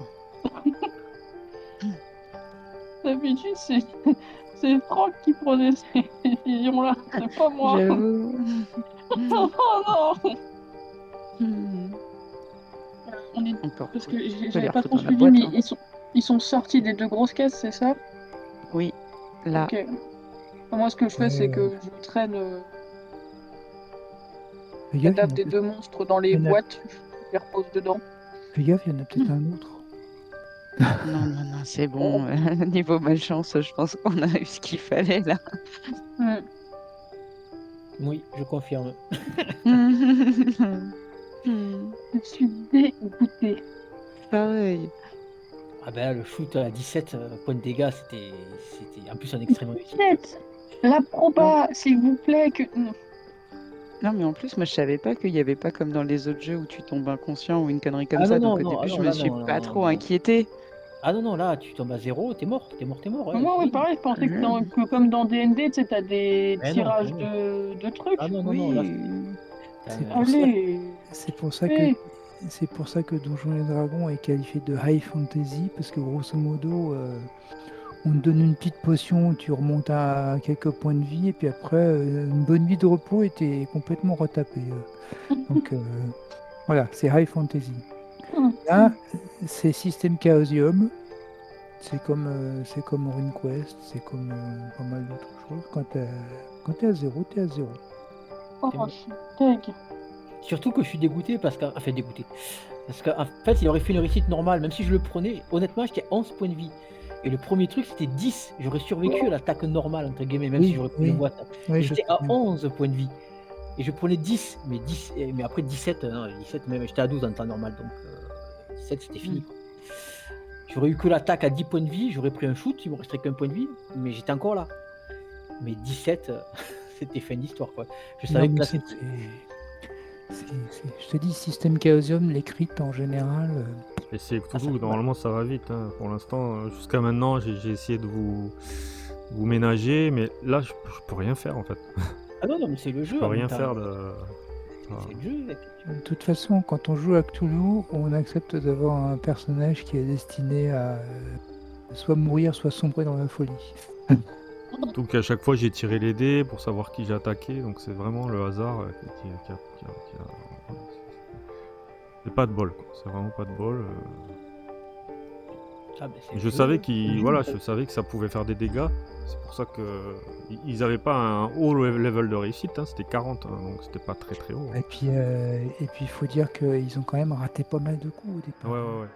d'habitude c'est Franck qui prenait ces décisions-là, c'est pas moi. J'avoue. Oh non. Hmm. On est... On peut Parce refoutre- que on peut les j'avais pas refoutre trop dans la suivi, boîte, mais hein. ils sont sortis des 2 grosses caisses, c'est ça? Oui, là. Ok. Moi, ce que je fais, c'est que je traîne Fais les gaffe, cadavres des 2 monstres dans les il y en a- boîtes, je les repose dedans. il y en a peut-être un autre. Non, c'est bon. Niveau malchance, je pense qu'on a eu ce qu'il fallait là. Hmm. Oui, je confirme. Je suis dégoûtée. Pareil. Ah ben le shoot à 17 points de dégâts, c'était en plus un extrême réussite. 17. La proba, s'il vous plaît, que... Non, mais en plus, moi, je savais pas qu'il y avait pas comme dans les autres jeux où tu tombes inconscient ou une connerie comme Ah ça. non, Donc non, au non, ah début, je non, me là, suis non, pas non, trop non. inquiétée. Ah non, non, là, tu tombes à 0, t'es mort. Ouais, Moi, oui, fini. pareil, je pensais que comme dans D&D, tu sais, t'as des Mais non, tirages mais non. de trucs. Ah non, non, là, Oui. C'est euh, pour ça. Allez. C'est pour ça que Eh. c'est pour ça que Donjons et Dragons est qualifié de high fantasy parce que grosso modo on te donne une petite potion, tu remontes à quelques points de vie et puis après une bonne nuit de repos et t'es complètement retapé. Donc voilà, c'est high fantasy. Là, c'est système Chaosium. C'est comme RuneQuest, c'est comme pas mal d'autres choses. Quand t'es à zéro, t'es à zéro. Oh, bon. je suis deg. Surtout que je suis dégoûté parce qu'en fait, il aurait fait une réussite normale, même si je le prenais, honnêtement, j'étais à 11 points de vie. Et le premier truc, c'était 10. J'aurais survécu à l'attaque normale, entre guillemets, même Oui, si j'aurais pris oui. une boîte. Oui, Et je j'étais sais à bien. 11 points de vie. Et je prenais 10, mais après 17, non, 17 même, j'étais à 12 en temps normal, donc 17 c'était fini. Quoi. J'aurais eu que l'attaque à 10 points de vie, j'aurais pris un shoot, il me resterait qu'un point de vie, mais j'étais encore là. Mais 17, c'était fin d'histoire, quoi. Je savais Non, que mais là, je te dis, système Chaosium, les crits en général. Et c'est ça Cthulhu, fait mal. normalement ça va vite. Hein. Pour l'instant, jusqu'à maintenant, j'ai essayé de vous ménager, mais là, je peux rien faire en fait. Ah non, mais c'est le jeu. Je peux en même rien temps. faire de. C'est le jeu. De toute façon, quand on joue à Cthulhu, on accepte d'avoir un personnage qui est destiné à soit mourir, soit sombrer dans la folie. Donc à chaque fois, j'ai tiré les dés pour savoir qui j'ai attaqué, donc c'est vraiment le hasard qui a. C'est pas de bol, quoi. C'est vraiment pas de bol. Ah, ben, c'est Je le savais jeu. je savais que ça pouvait faire des dégâts. C'est pour ça que ils avaient pas un haut level de réussite, hein, c'était 40, hein, donc c'était pas très très haut. Et puis il faut dire qu'ils ont quand même raté pas mal de coups au départ. Ouais.